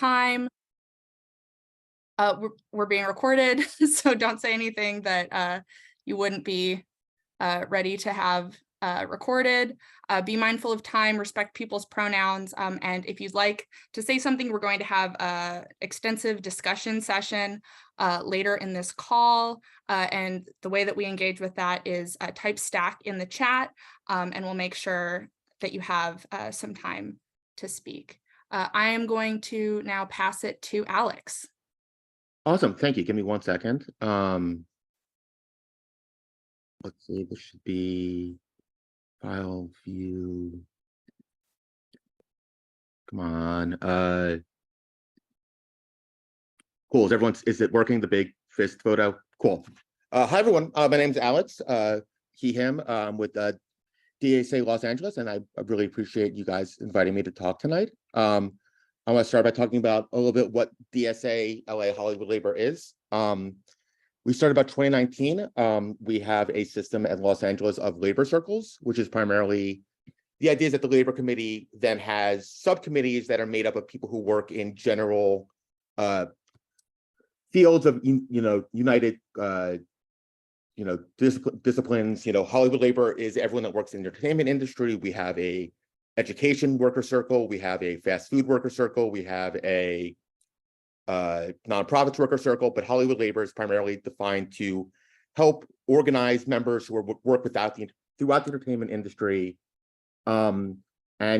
time. We're being recorded, so don't say anything that you wouldn't be ready to have recorded. Be mindful of time, respect people's pronouns, and if you'd like to say something, we're going to have an extensive discussion session later in this call, and the way that we engage with that is type stack in the chat, and we'll make sure that you have some time to speak. I am going to now pass it to Alex. Awesome, thank you. Give me 1 second. Let's see, this should be file view. Come on. Cool. Is it working? The big fist photo? Cool. Hi everyone. My name is Alex. He, him, with DSA Los Angeles, and I really appreciate you guys inviting me to talk tonight. I want to start by talking about a little bit what DSA LA Hollywood Labor is. We started about 2019. We have a system at Los Angeles of labor circles, which is primarily the idea is that the labor committee then has subcommittees that are made up of people who work in general fields of united disciplines. Hollywood labor is everyone that works in the entertainment industry. We have a education worker circle, we have a fast food worker circle, we have a nonprofits worker circle, but Hollywood labor is primarily defined to help organize members who work throughout the entertainment industry, and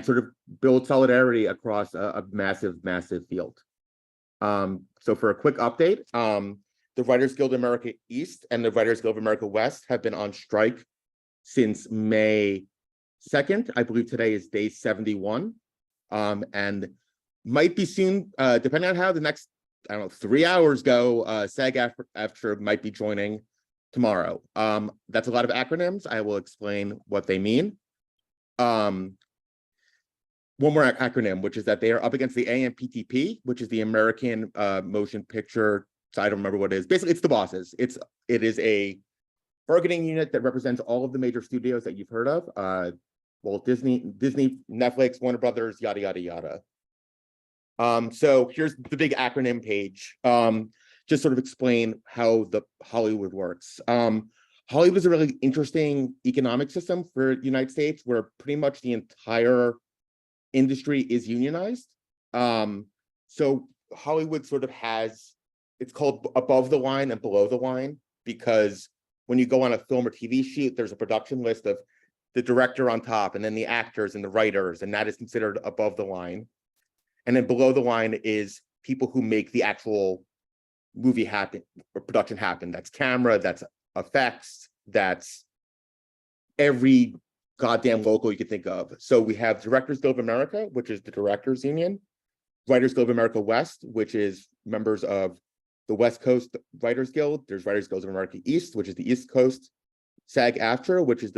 sort of build solidarity across a massive field. So for a quick update, the Writers Guild of America East and the Writers Guild of America West have been on strike since May 2nd. I believe today is day 71, and might be soon, depending on how the next, 3 hours go, SAG-AFTRA might be joining tomorrow. That's a lot of acronyms. I will explain what they mean. One more acronym, which is that they are up against the AMPTP, which is the American Motion Picture, so I don't remember what it is. Basically, it's the bosses. It is a bargaining unit that represents all of the major studios that you've heard of. Walt Disney, Netflix, Warner Brothers, yada, yada, yada. So here's the big acronym page. Just sort of explain how the Hollywood works. Hollywood is a really interesting economic system for the United States, where pretty much the entire industry is unionized. So Hollywood sort of has, it's called above the line and below the line, because when you go on a film or TV shoot, there's a production list of the director on top, and then the actors and the writers, and that is considered above the line. And then below the line is people who make the actual movie happen, or production happen. That's camera, that's effects, that's every goddamn local you can think of. So we have Directors Guild of America, which is the directors union, Writers Guild of America West, which is members of the West Coast Writers Guild. There's Writers Guild of America East, which is the East Coast, SAG-AFTRA, which is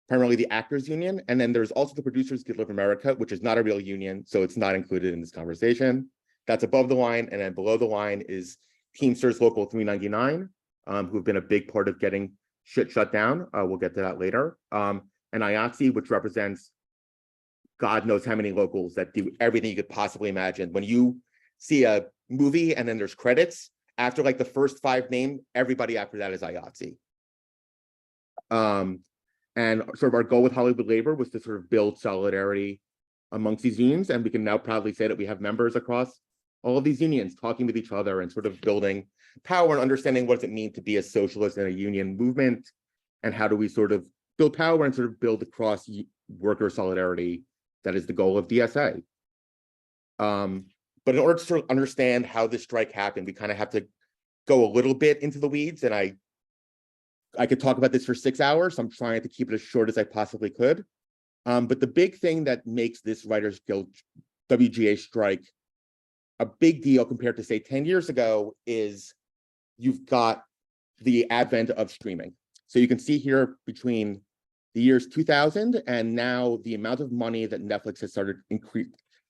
primarily the actors union. And then there's also the Producers Guild of America, which is not a real union, so it's not included in this conversation. That's above the line. And then below the line is Teamsters Local 399, who've been a big part of getting shit shut down. We'll get to that later. And IATSE, which represents God knows how many locals that do everything you could possibly imagine. When you see a movie and then there's credits, after like the first 5 names, everybody after that is IATSE. And sort of our goal with Hollywood Labor was to sort of build solidarity amongst these unions. And we can now proudly say that we have members across all of these unions talking with each other and sort of building power and understanding what does it mean to be a socialist in a union movement, and how do we sort of build power and sort of build across worker solidarity. That is the goal of DSA. But in order to sort of understand how this strike happened, we kind of have to go a little bit into the weeds, and I could talk about this for 6 hours. So I'm trying to keep it as short as I possibly could. But the big thing that makes this Writers Guild WGA strike a big deal compared to, say, 10 years ago is you've got the advent of streaming. So you can see here between the years 2000 and now, the amount of money that Netflix has started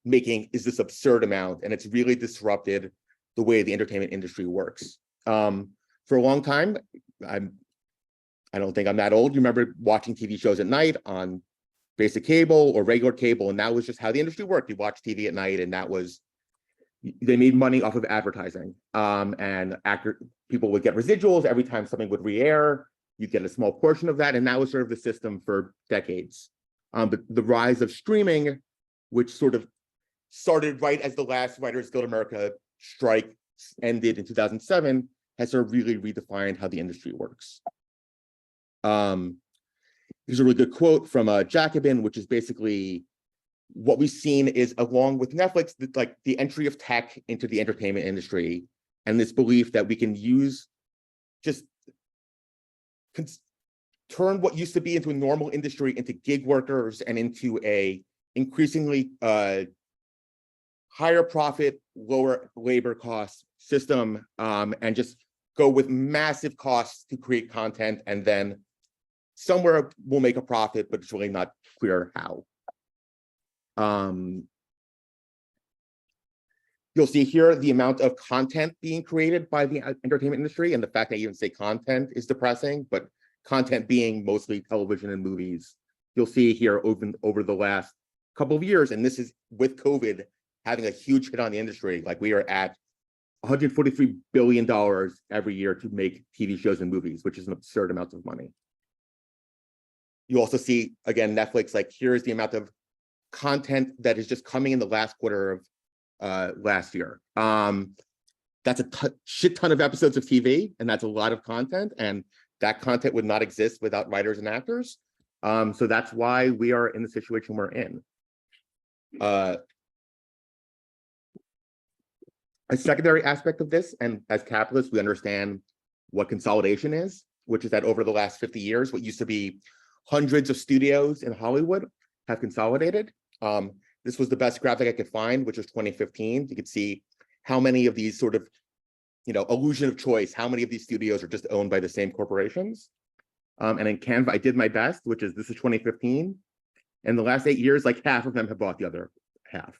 making is this absurd amount, and it's really disrupted the way the entertainment industry works. For a long time, I don't think I'm that old. You remember watching TV shows at night on basic cable or regular cable, and that was just how the industry worked. You watch TV at night, and that was they made money off of advertising, and people would get residuals every time something would re-air. You get a small portion of that, and that was sort of the system for decades. But the rise of streaming, which sort of started right as the last Writers Guild America strike ended in 2007, has sort of really redefined how the industry works. Here's a really good quote from Jacobin, which is basically what we've seen is, along with Netflix, like the entry of tech into the entertainment industry, and this belief that we can use turn what used to be into a normal industry into gig workers and into a increasingly higher profit, lower labor cost system, and just go with massive costs to create content, and then somewhere we'll make a profit, but it's really not clear how. You'll see here the amount of content being created by the entertainment industry, and the fact that I even say content is depressing, but content being mostly television and movies. You'll see here over the last couple of years, and this is with COVID having a huge hit on the industry. Like, we are at $143 billion every year to make TV shows and movies, which is an absurd amount of money. You also see, again, Netflix, like, here's the amount of content that is just coming in the last quarter of last year. That's a shit ton of episodes of TV, and that's a lot of content, and that content would not exist without writers and actors. So that's why we are in the situation we're in. A secondary aspect of this, and as capitalists, we understand what consolidation is, which is that over the last 50 years, what used to be hundreds of studios in Hollywood have consolidated. This was the best graphic I could find, which was 2015. You could see how many of these sort of, illusion of choice, how many of these studios are just owned by the same corporations. And in Canva, I did my best, this is 2015. And the last 8 years, like, half of them have bought the other half.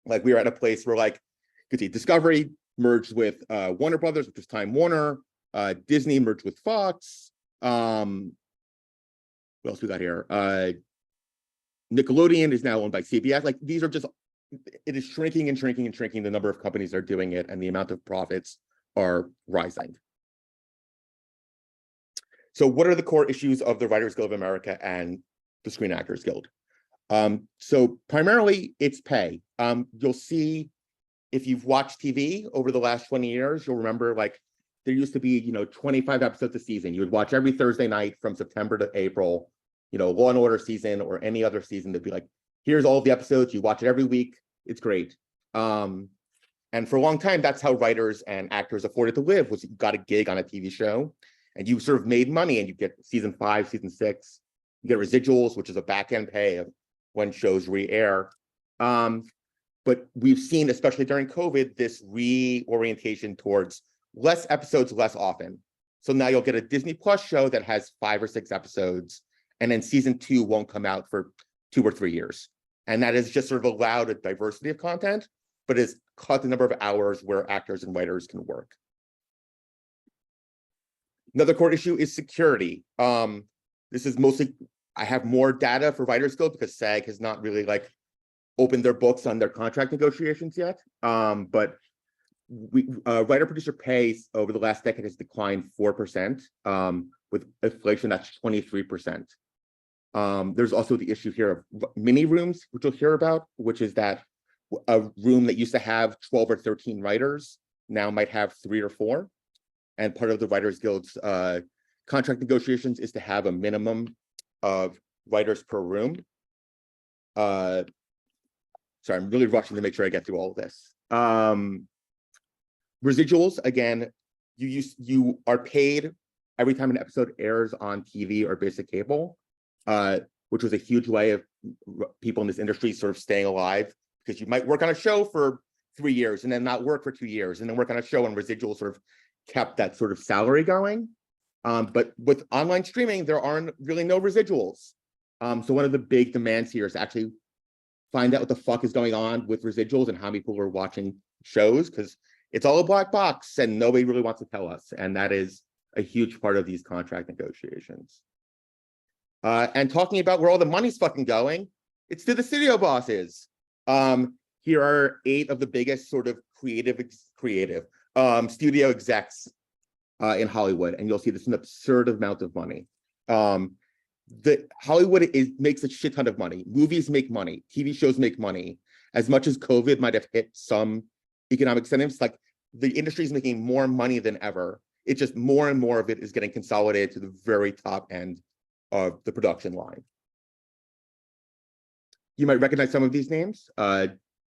Like, we are at a place where, like, you could see Discovery merged with Warner Brothers, which is Time Warner. Disney merged with Fox. What else we got here? Nickelodeon is now owned by CBS. Like, these are just, it is shrinking and shrinking and shrinking. The number of companies that are doing it and the amount of profits are rising. So what are the core issues of the Writers Guild of America and the Screen Actors Guild? So primarily it's pay. You'll see, if you've watched TV over the last 20 years, you'll remember, like, there used to be, 25 episodes a season. You would watch every Thursday night from September to April, Law and Order season or any other season. They'd be like, here's all the episodes. You watch it every week. It's great. And for a long time, that's how writers and actors afforded to live, was you got a gig on a TV show and you sort of made money, and you get season 5, season 6, you get residuals, which is a back-end pay of when shows re-air. But we've seen, especially during COVID, this reorientation towards less episodes less often. So now you'll get a Disney Plus show that has 5 or 6 episodes, and then season 2 won't come out for 2 or 3 years. And that has just sort of allowed a diversity of content, but has cut the number of hours where actors and writers can work. Another core issue is security. This is mostly, I have more data for Writers Guild because SAG has not really, like, opened their books on their contract negotiations yet. But writer-producer pay over the last decade has declined 4%. With inflation, that's 23%. There's also the issue here of mini rooms, which you'll hear about, which is that a room that used to have 12 or 13 writers now might have 3 or 4. And part of the Writers Guild's contract negotiations is to have a minimum of writers per room. Sorry, I'm really rushing to make sure I get through all of this. Residuals, again, you are paid every time an episode airs on TV or basic cable, which was a huge way of people in this industry sort of staying alive, because you might work on a show for 3 years and then not work for 2 years and then work on a show, and residuals sort of kept that sort of salary going. But with online streaming, there aren't really no residuals. So one of the big demands here is actually find out what the fuck is going on with residuals and how many people are watching shows, because it's all a black box and nobody really wants to tell us. And that is a huge part of these contract negotiations. And talking about where all the money's fucking going, it's to the studio bosses. here are 8 of the biggest sort of creative studio execs in Hollywood, and you'll see this an absurd amount of money. The Hollywood makes a shit ton of money. Movies make money. TV shows make money. As much as COVID might have hit some economic incentives, like the industry is making more money than ever. It's just more and more of it is getting consolidated to the very top end of the production line. You might recognize some of these names.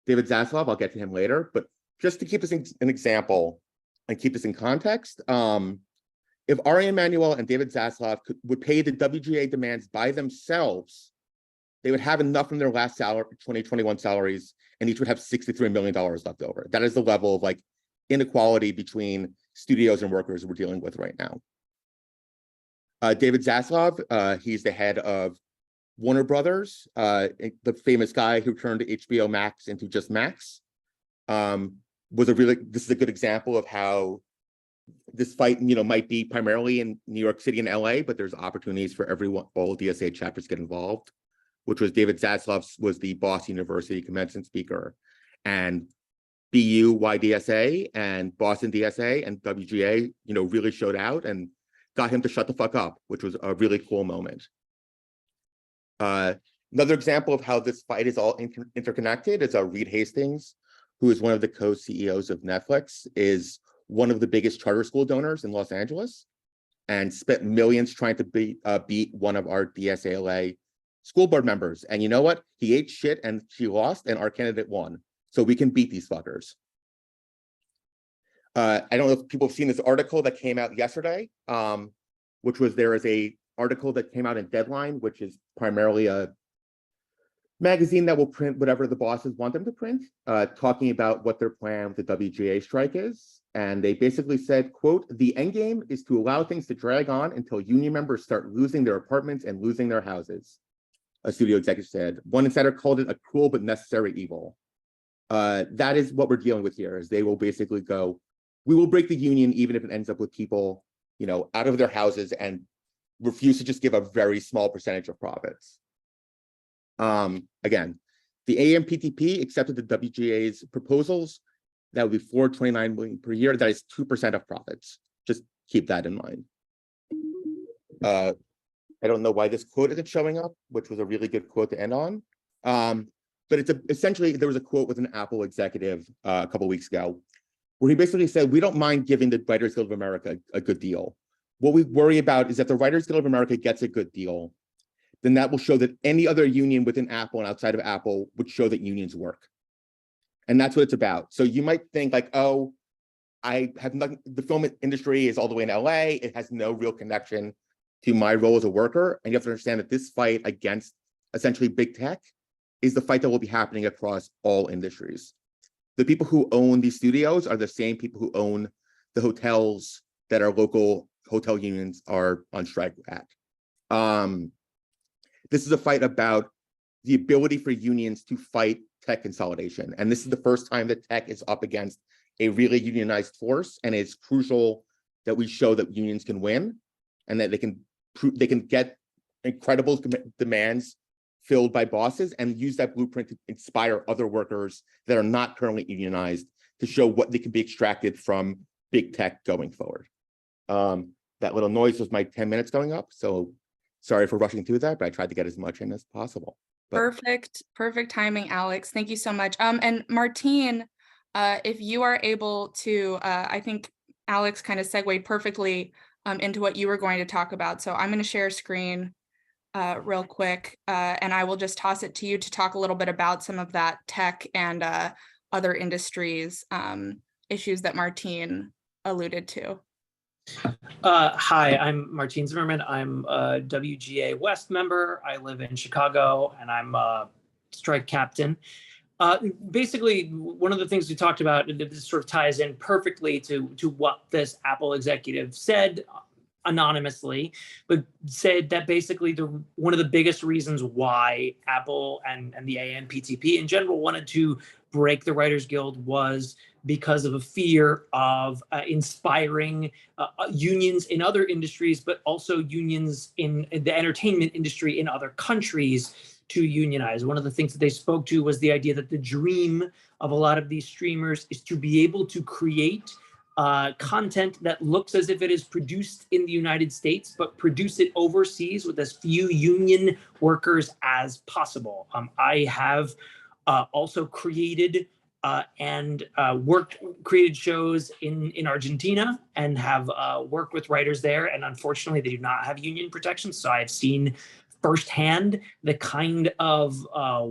David Zaslav, I'll get to him later, but just to keep this an example and keep this in context, if Ari Emanuel and David Zaslav would pay the WGA demands by themselves, they would have enough from their last 2021 salaries, and each would have $63 million left over. That is the level of like inequality between studios and workers we're dealing with right now. David Zaslav, he's the head of Warner Brothers, the famous guy who turned HBO Max into just Max. This is a good example of how this fight, might be primarily in New York City and LA, but there's opportunities for everyone, all DSA chapters get involved, which was David Zaslav was the Boston University commencement speaker, and BU YDSA and Boston DSA and WGA, really showed out and got him to shut the fuck up, which was a really cool moment. Another example of how this fight is all interconnected is Reed Hastings, who is one of the co-CEOs of Netflix, is one of the biggest charter school donors in Los Angeles and spent millions trying to beat one of our DSALA school board members. And you know what? He ate shit and she lost and our candidate won. So we can beat these fuckers. I don't know if people have seen this article that came out yesterday, which was there is a article that came out in Deadline, which is primarily a magazine that will print whatever the bosses want them to print, talking about what their plan with the WGA strike is. And they basically said, quote, "The end game is to allow things to drag on until union members start losing their apartments and losing their houses," a studio executive said. One insider called it a cruel but necessary evil. That is what we're dealing with here, is they will basically go, we will break the union even if it ends up with people, out of their houses and refuse to just give a very small percentage of profits. Again, the AMPTP accepted the WGA's proposals. That would be $429 million per year. That is 2% of profits. Just keep that in mind. I don't know why this quote isn't showing up, which was a really good quote to end on. But it's essentially, there was a quote with an Apple executive a couple of weeks ago, where he basically said, we don't mind giving the Writers Guild of America a good deal. What we worry about is that the Writers Guild of America gets a good deal, then that will show that any other union within Apple and outside of Apple would show that unions work. And that's what it's about. So you might think like, oh, I have nothing, the film industry is all the way in LA. It has no real connection to my role as a worker. And you have to understand that this fight against essentially big tech is the fight that will be happening across all industries. The people who own these studios are the same people who own the hotels that our local hotel unions are on strike at. This is a fight about the ability for unions to fight tech consolidation. And this is the first time that tech is up against a really unionized force. And it's crucial that we show that unions can win and that they can get incredible demands filled by bosses and use that blueprint to inspire other workers that are not currently unionized to show what they can be extracted from big tech going forward. That little noise was my 10 minutes going up. So sorry for rushing through that, but I tried to get as much in as possible. But Perfect timing, Alex. Thank you so much. And Martine, if you are able to, I think Alex kind of segued perfectly into what you were going to talk about. So I'm going to share a screen real quick, and I will just toss it to you to talk a little bit about some of that tech and other industries issues that Martine alluded to. Hi, I'm Martine Zimmerman. I'm a WGA West member. I live in Chicago, and I'm a strike captain. Basically, one of the things we talked about, and this sort of ties in perfectly to what this Apple executive said anonymously, but said that basically one of the biggest reasons why Apple and the AMPTP in general wanted to break the Writers Guild was because of a fear of inspiring unions in other industries, but also unions in the entertainment industry in other countries to unionize. One of the things that they spoke to was the idea that the dream of a lot of these streamers is to be able to create content that looks as if it is produced in the United States, but produce it overseas with as few union workers as possible. I have also created created shows in Argentina and have worked with writers there. And unfortunately, they do not have union protections. So I've seen firsthand the kind of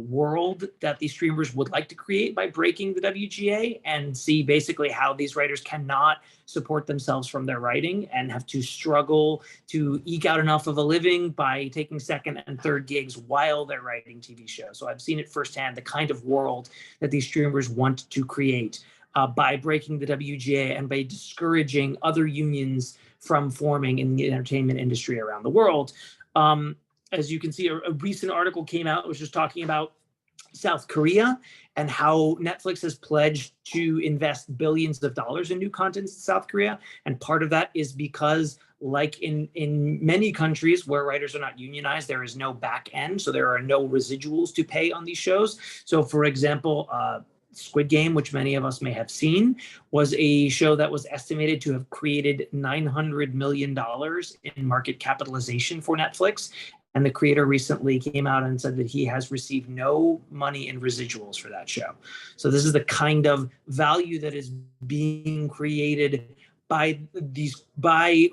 world that these streamers would like to create by breaking the WGA, and see basically how these writers cannot support themselves from their writing and have to struggle to eke out enough of a living by taking second and third gigs while they're writing TV shows. So I've seen it firsthand, the kind of world that these streamers want to create by breaking the WGA and by discouraging other unions from forming in the entertainment industry around the world. As you can see, a recent article came out, which was talking about South Korea and how Netflix has pledged to invest billions of dollars in new content in South Korea. And part of that is because, like in many countries where writers are not unionized, there is no back end. So there are no residuals to pay on these shows. So for example, Squid Game, which many of us may have seen, was a show that was estimated to have created $900 million in market capitalization for Netflix. And the creator recently came out and said that he has received no money in residuals for that show. So this is the kind of value that is being created by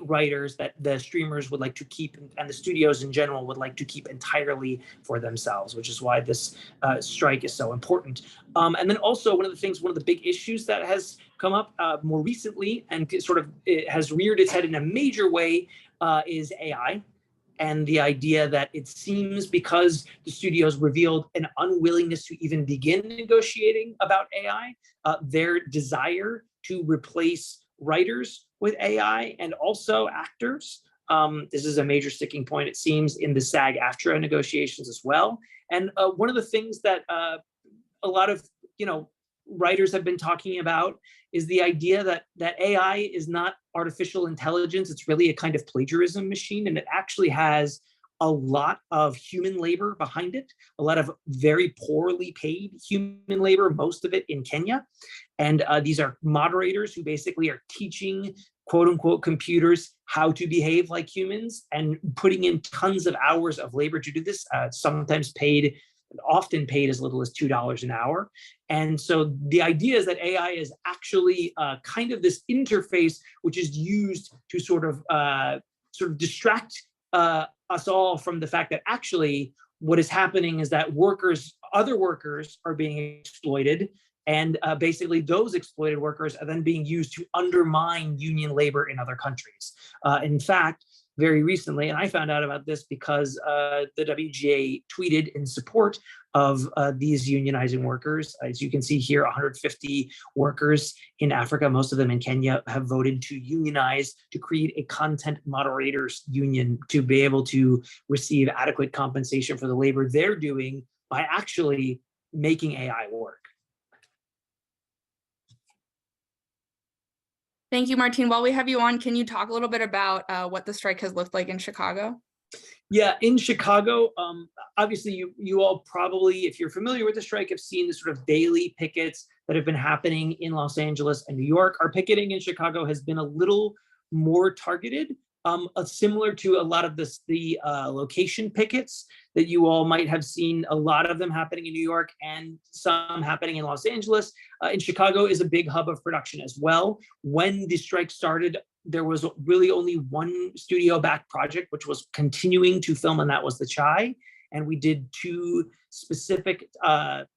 writers that the streamers would like to keep, and the studios in general would like to keep entirely for themselves, which is why this strike is so important. And then also one of the big issues that has come up more recently and it has reared its head in a major way is AI. And the idea that it seems, because the studios revealed an unwillingness to even begin negotiating about AI, their desire to replace writers with AI and also actors. This is a major sticking point, it seems, in the SAG-AFTRA negotiations as well. And one of the things that a lot of writers have been talking about is the idea that AI is not artificial intelligence. It's really a kind of plagiarism machine, and it actually has a lot of human labor behind it, a lot of very poorly paid human labor, most of it in Kenya. And these are moderators who basically are teaching, quote unquote, computers how to behave like humans and putting in tons of hours of labor to do this, often paid as little as $2 an hour. And so the idea is that AI is actually kind of this interface which is used to sort of distract us all from the fact that actually what is happening is that other workers are being exploited, and basically those exploited workers are then being used to undermine union labor in other countries. In fact, very recently, and I found out about this because the WGA tweeted in support of these unionizing workers. As you can see here, 150 workers in Africa, most of them in Kenya, have voted to unionize to create a content moderators union to be able to receive adequate compensation for the labor they're doing by actually making AI work. Thank you, Martin. While we have you on, can you talk a little bit about what the strike has looked like in Chicago? Yeah, in Chicago, obviously you all probably, if you're familiar with the strike, have seen the sort of daily pickets that have been happening in Los Angeles and New York. Our picketing in Chicago has been a little more targeted, similar to a lot of the location pickets that you all might have seen, a lot of them happening in New York and some happening in Los Angeles. In Chicago is a big hub of production as well. When the strike started, there was really only one studio-backed project, which was continuing to film, and that was The Chai. And we did two specific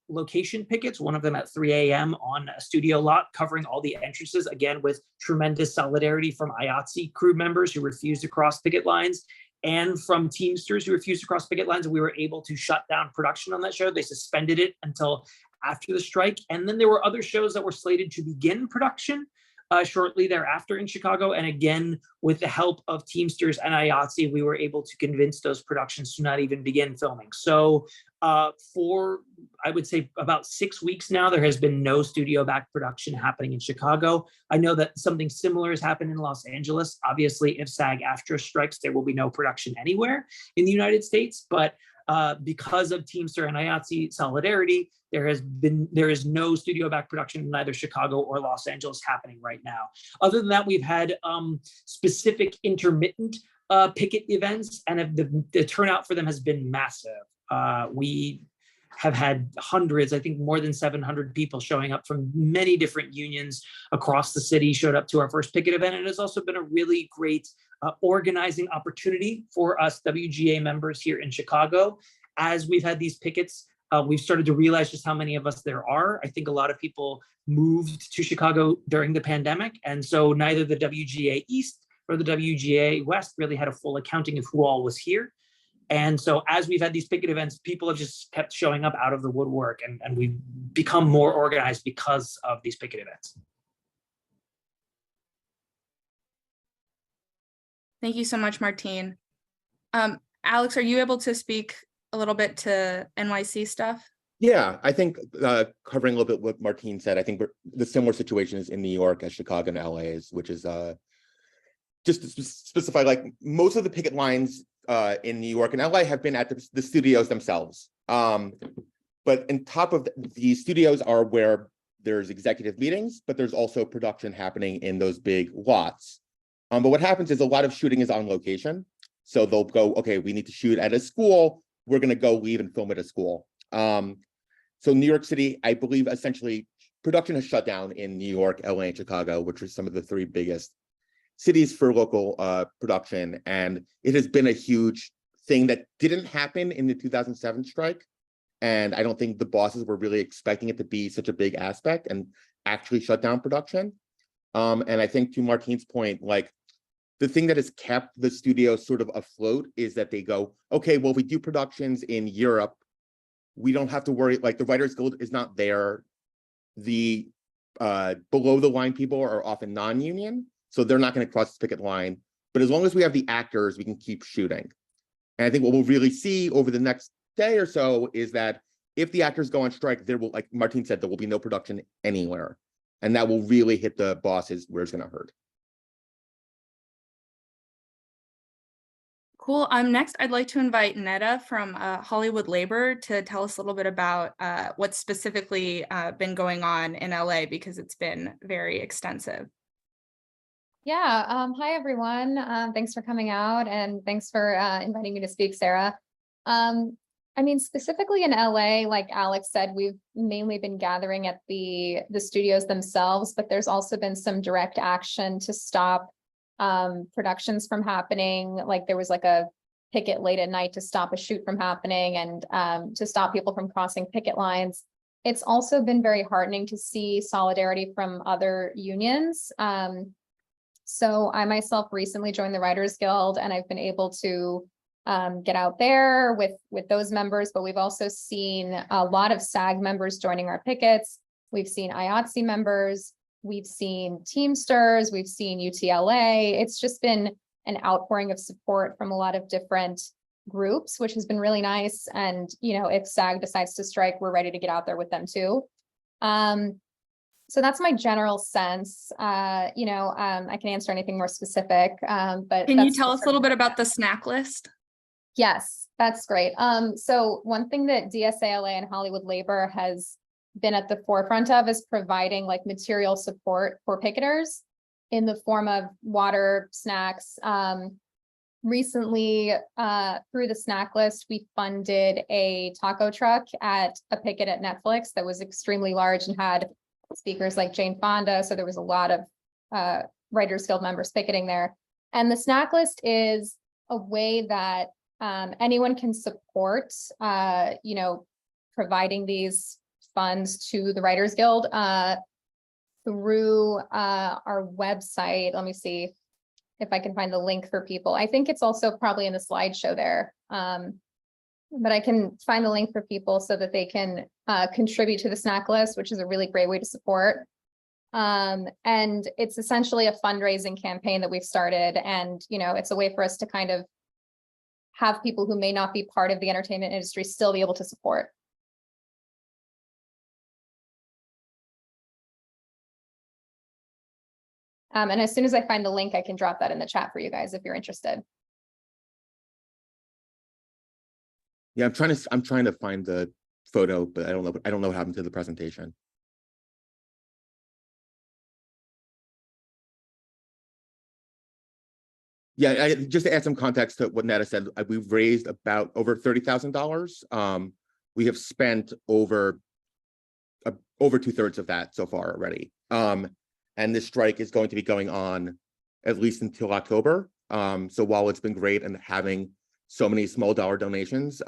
location pickets, one of them at 3 a.m. on a studio lot, covering all the entrances, again, with tremendous solidarity from IATSE crew members who refused to cross picket lines, and from Teamsters who refused to cross picket lines. And we were able to shut down production on that show. They suspended it until after the strike. And then there were other shows that were slated to begin production shortly thereafter in Chicago. And again, with the help of Teamsters and IATSE, we were able to convince those productions to not even begin filming. So for, I would say, about 6 weeks now, there has been no studio-backed production happening in Chicago. I know that something similar has happened in Los Angeles. Obviously, if SAG-AFTRA strikes, there will be no production anywhere in the United States. But because of Teamster and IATSE solidarity, there is no studio back production in either Chicago or Los Angeles happening right now. Other than that, we've had specific intermittent picket events, and the turnout for them has been massive. We have had hundreds, I think more than 700 people showing up from many different unions across the city showed up to our first picket event. And it's also been a really great organizing opportunity for us WGA members here in Chicago. As we've had these pickets, we've started to realize just how many of us there are. I think a lot of people moved to Chicago during the pandemic. And so neither the WGA East or the WGA West really had a full accounting of who all was here. And so as we've had these picket events, people have just kept showing up out of the woodwork, and we've become more organized because of these picket events. Thank you so much, Martine. Alex, are you able to speak a little bit to NYC stuff? Yeah, I think covering a little bit what Martine said, I think the similar situation is in New York as Chicago and LA is, which is just to specify, like most of the picket lines in New York and LA have been at the studios themselves. But on top of the studios are where there's executive meetings, but there's also production happening in those big lots. But what happens is a lot of shooting is on location. So they'll go, okay, we need to shoot at a school. We're going to go leave and film at a school. So New York City, I believe, essentially production has shut down in New York, LA, and Chicago, which are some of the three biggest cities for local production. And it has been a huge thing that didn't happen in the 2007 strike. And I don't think the bosses were really expecting it to be such a big aspect and actually shut down production. And I think to Martine's point, like the thing that has kept the studio sort of afloat is that they go, okay, well, if we do productions in Europe, we don't have to worry, like the Writers Guild is not there. The below the line people are often non-union, so they're not going to cross the picket line. But as long as we have the actors, we can keep shooting. And I think what we'll really see over the next day or so is that if the actors go on strike, there will, like Martine said, there will be no production anywhere. And that will really hit the bosses where it's going to hurt. Cool. Next, I'd like to invite Netta from Hollywood Labor to tell us a little bit about what's specifically been going on in LA, because it's been very extensive. Yeah. Hi, everyone. Thanks for coming out, and thanks for inviting me to speak, Sarah. I mean, specifically in LA, like Alex said, we've mainly been gathering at the studios themselves, but there's also been some direct action to stop productions from happening. Like there was like a picket late at night to stop a shoot from happening and to stop people from crossing picket lines. It's also been very heartening to see solidarity from other unions. So I myself recently joined the Writers Guild, and I've been able to get out there with those members, but we've also seen a lot of SAG members joining our pickets. We've seen IATSE members, we've seen Teamsters, we've seen UTLA. It's just been an outpouring of support from a lot of different groups, which has been really nice. And, you know, if SAG decides to strike, we're ready to get out there with them too. So that's my general sense. I can answer anything more specific, but can you tell us a little bit about the snack list? Yes, that's great. So one thing that DSALA and Hollywood Labor has been at the forefront of is providing like material support for picketers in the form of water, snacks. Recently, through the snack list, we funded a taco truck at a picket at Netflix that was extremely large and had speakers like Jane Fonda. So there was a lot of Writers Guild members picketing there. And the snack list is a way that anyone can support, providing these funds to the Writers Guild through our website. Let me see if I can find the link for people. I think it's also probably in the slideshow there, but I can find the link for people so that they can contribute to the snack list, which is a really great way to support. And it's essentially a fundraising campaign that we've started, and it's a way for us to kind of have people who may not be part of the entertainment industry still be able to support. And as soon as I find the link, I can drop that in the chat for you guys if you're interested. Yeah, I'm trying to find the photo, but I don't know what happened to the presentation. Yeah, just to add some context to what Netta said, we've raised about over $30,000. We have spent over 2/3 of that so far already. And this strike is going to be going on at least until October. So while it's been great and having so many small dollar donations,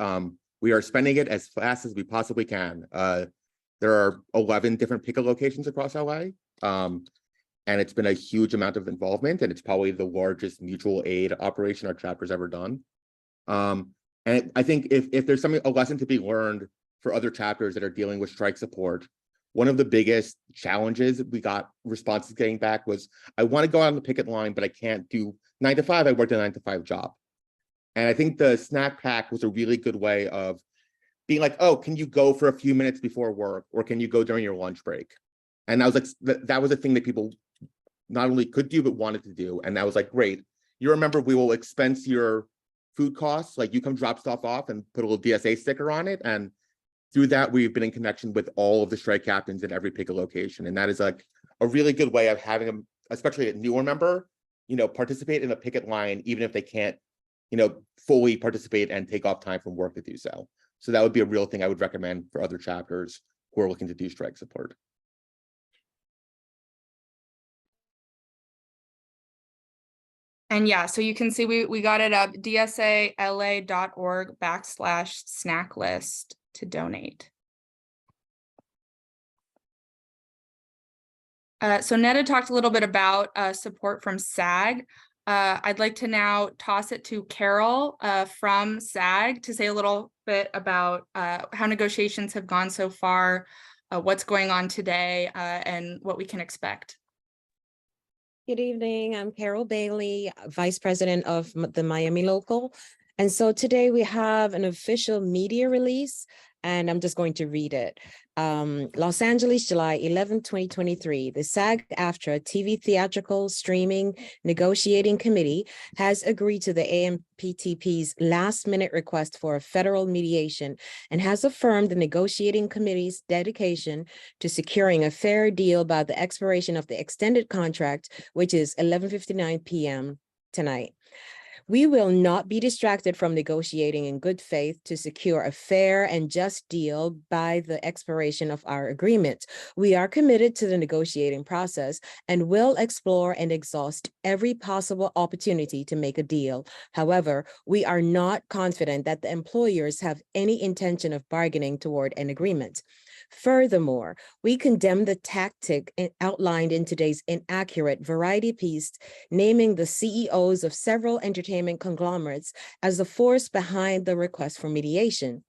we are spending it as fast as we possibly can. There are 11 different picket locations across LA. And it's been a huge amount of involvement, and it's probably the largest mutual aid operation our chapter's ever done. And I think if there's a lesson to be learned for other chapters that are dealing with strike support, one of the biggest challenges we got responses getting back was, I want to go out on the picket line, but I can't do 9 to 5. I worked a 9 to 5 job. And I think the snack pack was a really good way of being like, oh, can you go for a few minutes before work, or can you go during your lunch break? And I was like, that was a thing that people not only could do, but wanted to do. And I was like, great. You remember, we will expense your food costs. Like, you come drop stuff off and put a little DSA sticker on it. And through that, we've been in connection with all of the strike captains in every picket location. And that is like a really good way of having them, especially a newer member, participate in a picket line, even if they can't, fully participate and take off time from work to do so. So that would be a real thing I would recommend for other chapters who are looking to do strike support. And yeah, so you can see we got it up, dsala.org/snack list to donate. So Netta talked a little bit about support from SAG. I'd like to now toss it to Carol from SAG to say a little bit about how negotiations have gone so far, what's going on today, and what we can expect. Good evening. I'm Carol Bailey, Vice President of the Miami Local. And so today we have an official media release, and I'm just going to read it. Los Angeles, July 11, 2023, the SAG-AFTRA TV Theatrical Streaming Negotiating Committee has agreed to the AMPTP's last-minute request for a federal mediation and has affirmed the negotiating committee's dedication to securing a fair deal by the expiration of the extended contract, which is 11:59 p.m. tonight. We will not be distracted from negotiating in good faith to secure a fair and just deal by the expiration of our agreement. We are committed to the negotiating process and will explore and exhaust every possible opportunity to make a deal. However, we are not confident that the employers have any intention of bargaining toward an agreement. Furthermore, we condemn the tactic outlined in today's inaccurate variety piece, naming the CEOs of several entertainment conglomerates as the force behind the request for mediation.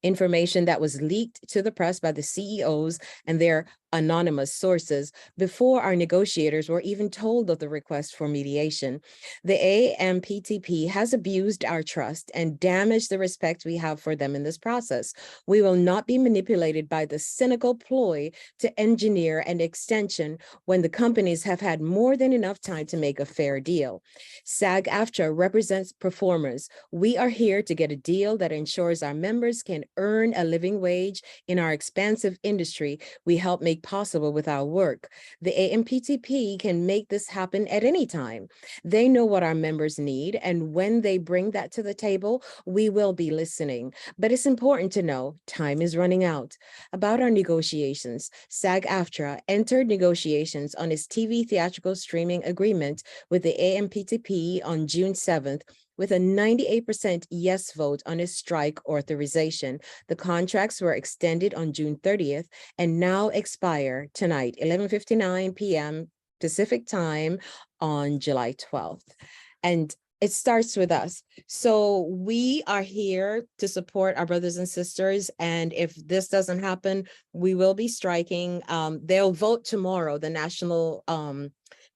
Information that was leaked to the press by the CEOs and their anonymous sources before our negotiators were even told of the request for mediation. The AMPTP has abused our trust and damaged the respect we have for them in this process. We will not be manipulated by the cynical ploy to engineer an extension when the companies have had more than enough time to make a fair deal. SAG-AFTRA represents performers. We are here to get a deal that ensures our members can earn a living wage in our expansive industry we help make possible with our work. The AMPTP can make this happen at any time. They know what our members need, and when they bring that to the table, we will be listening. But it's important to know time is running out. About our negotiations, SAG-AFTRA entered negotiations on its TV theatrical streaming agreement with the AMPTP on June 7th, with a 98% yes vote on its strike authorization. The contracts were extended on June 30th and now expire tonight, 11:59 p.m. Pacific time on July 12th. And it starts with us. So we are here to support our brothers and sisters. And if this doesn't happen, we will be striking. They'll vote tomorrow. The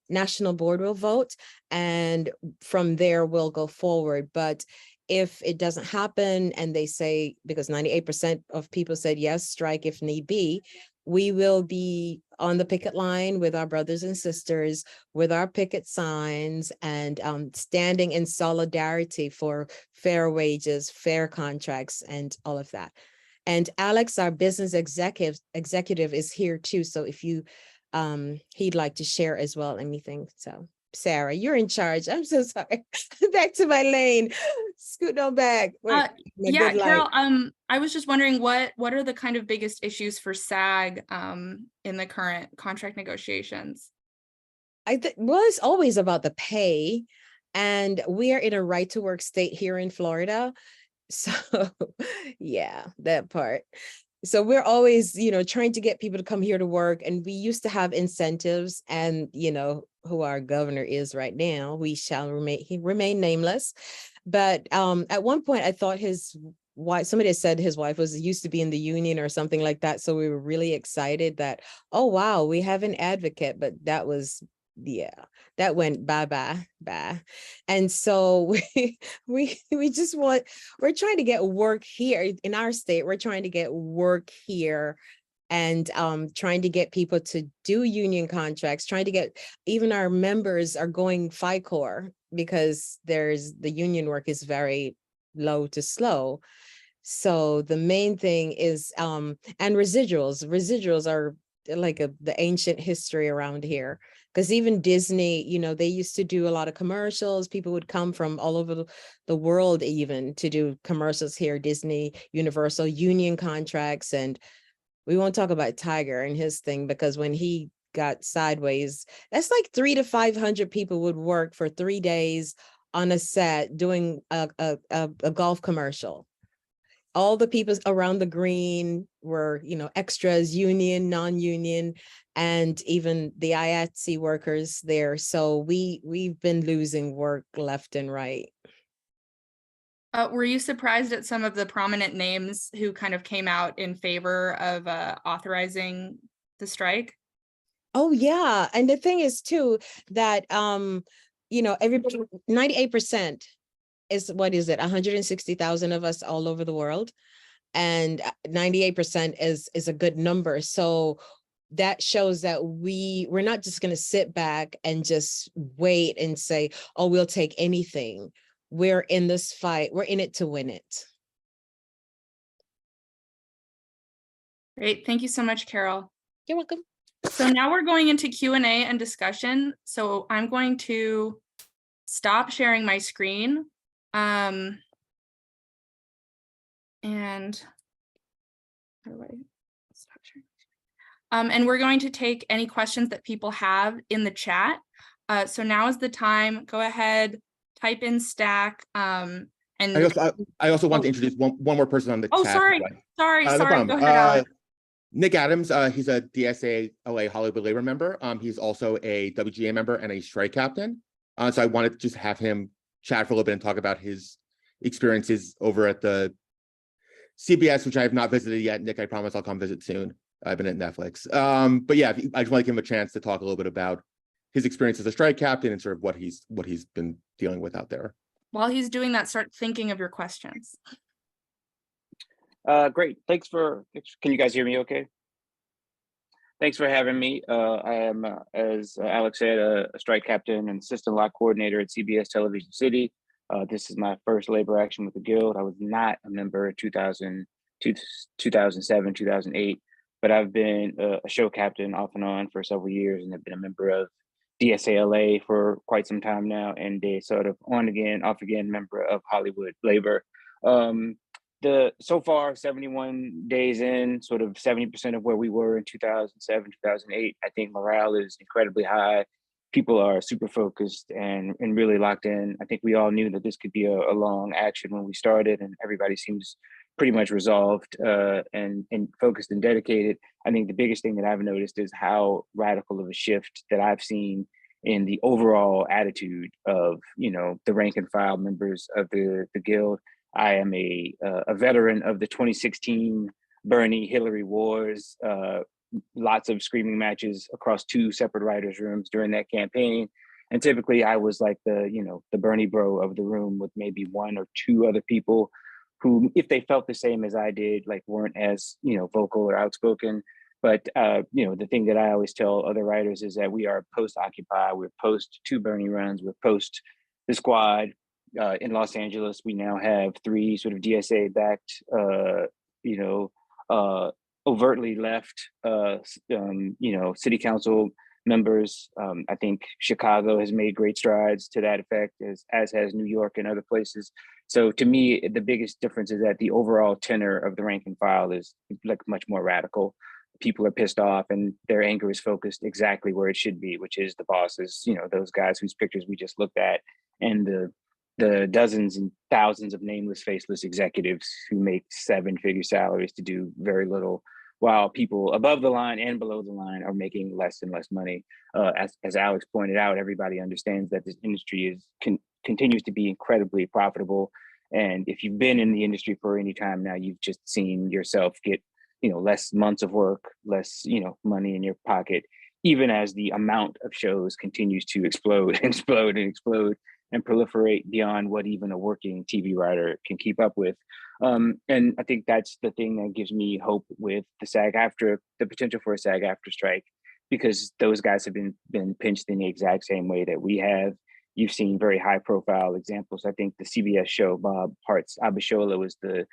National Board will vote, and from there we'll go forward. But if it doesn't happen and they say, because 98% of people said yes, strike if need be, we will be on the picket line with our brothers and sisters, with our picket signs, and standing in solidarity for fair wages, fair contracts, and all of that. And Alex, our business executive is here too. So if you, he'd like to share as well anything. So Sarah, you're in charge. I'm so sorry. Back to my lane. Scoot on back. Yeah, Good light. Carol, I was just wondering what are the kind of biggest issues for SAG in the current contract negotiations? Well, it's always about the pay, and we are in a right to work state here in Florida. So yeah, that part. So we're always, trying to get people to come here to work, and we used to have incentives, and who our governor is right now, he remain nameless. But at one point I thought his wife, somebody had said his wife used to be in the union or something like that. So we were really excited that, oh wow, we have an advocate, but that was, yeah, that went bye. And so we're trying to get work here in our state. We're trying to get work here, and trying to get people to do union contracts, trying to get, even our members are going FICOR because the union work is very low to slow. So the main thing is, and residuals are like the ancient history around here. Because even Disney, they used to do a lot of commercials. People would come from all over the world even to do commercials here, Disney, Universal, union contracts. And we won't talk about Tiger and his thing, because when he got sideways, that's like 300 to 500 people would work for 3 days on a set doing a golf commercial. All the people around the green were, extras, union, non-union, and even the IATSE workers there. So we've been losing work left and right. Were you surprised at some of the prominent names who kind of came out in favor of authorizing the strike? Oh yeah, and the thing is too that everybody, 98% is, what is it, 160,000 of us all over the world, and 98% is a good number. So that shows that we're not just going to sit back and just wait and say, oh, we'll take anything. We're in this fight. We're in it to win it. Great. Thank you so much, Carol. You're welcome. So now we're going into Q&A and discussion. So I'm going to stop sharing my screen. And how do I stop sharing? And we're going to take any questions that people have in the chat. So now is the time. Go ahead, type in Stack. And I also want to introduce one more person on the chat. Sorry. No problem. Go ahead, Alex. Nick Adams, he's a DSA LA Hollywood labor member. He's also a WGA member and a strike captain. So I wanted to just have him chat for a little bit and talk about his experiences over at the CBS, which I have not visited yet. Nick, I promise I'll come visit soon. I've been at Netflix. But yeah, I just want to give him a chance to talk a little bit about his experience as a strike captain and sort of what he's been dealing with out there. While he's doing that, start thinking of your questions. Great. Can you guys hear me okay? Thanks for having me. I am, as Alex said, a strike captain and assistant lot coordinator at CBS Television City. This is my first labor action with the Guild. I was not a member in 2007, 2008, but I've been a show captain off and on for several years, and have been a member of DSALA for quite some time now, and a sort of on again, off again member of Hollywood Labor. So far, 71 days in, sort of 70% of where we were in 2007, 2008, I think morale is incredibly high. People are super focused and really locked in. I think we all knew that this could be a long action when we started, and everybody seems pretty much resolved and focused and dedicated. I think the biggest thing that I've noticed is how radical of a shift that I've seen in the overall attitude of, the rank and file members of the Guild. I am a veteran of the 2016 Bernie-Hillary wars, lots of screaming matches across 2 separate writers' rooms during that campaign. And typically I was like the Bernie bro of the room, with maybe 1 or 2 other people who, if they felt the same as I did, like weren't as, vocal or outspoken. But you know, the thing that I always tell other writers is that we are post-Occupy, we're post 2 Bernie runs, we're post the Squad. In Los Angeles, we now have 3 sort of DSA-backed, you know, overtly left, you know, city council members. I think Chicago has made great strides to that effect, as has New York and other places. So to me, the biggest difference is that the overall tenor of the rank and file is like much more radical. People are pissed off and their anger is focused exactly where it should be, which is the bosses, you know, those guys whose pictures we just looked at, and the dozens and thousands of nameless, faceless executives who make 7-figure salaries to do very little, while people above the line and below the line are making less and less money. As Alex pointed out, everybody understands that this industry continues to be incredibly profitable. And if you've been in the industry for any time now, you've just seen yourself get, you know, less months of work, less, you know, money in your pocket, even as the amount of shows continues to explode and explode and explode and proliferate beyond what even a working TV writer can keep up with. And I think that's the thing that gives me hope with the SAG-AFTRA, the potential for a SAG-AFTRA strike, because those guys have been pinched in the exact same way that we have. You've seen very high profile examples. I think the CBS show, Bob Hart's Abishola, was the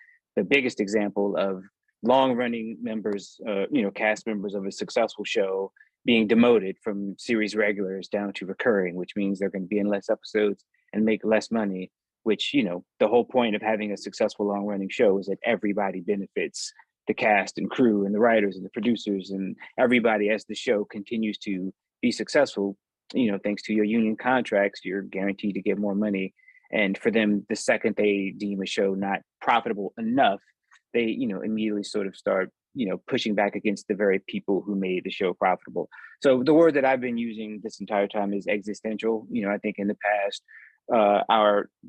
biggest example of long running members, you know, cast members of a successful show being demoted from series regulars down to recurring, which means they're going to be in less episodes and make less money, which, you know, the whole point of having a successful long running show is that everybody benefits, the cast and crew and the writers and the producers and everybody, as the show continues to be successful. You know, thanks to your union contracts, you're guaranteed to get more money. And for them, the second they deem a show not profitable enough, they, you know, immediately sort of start, you know, pushing back against the very people who made the show profitable. So the word that I've been using this entire time is existential. You know, I think in the past,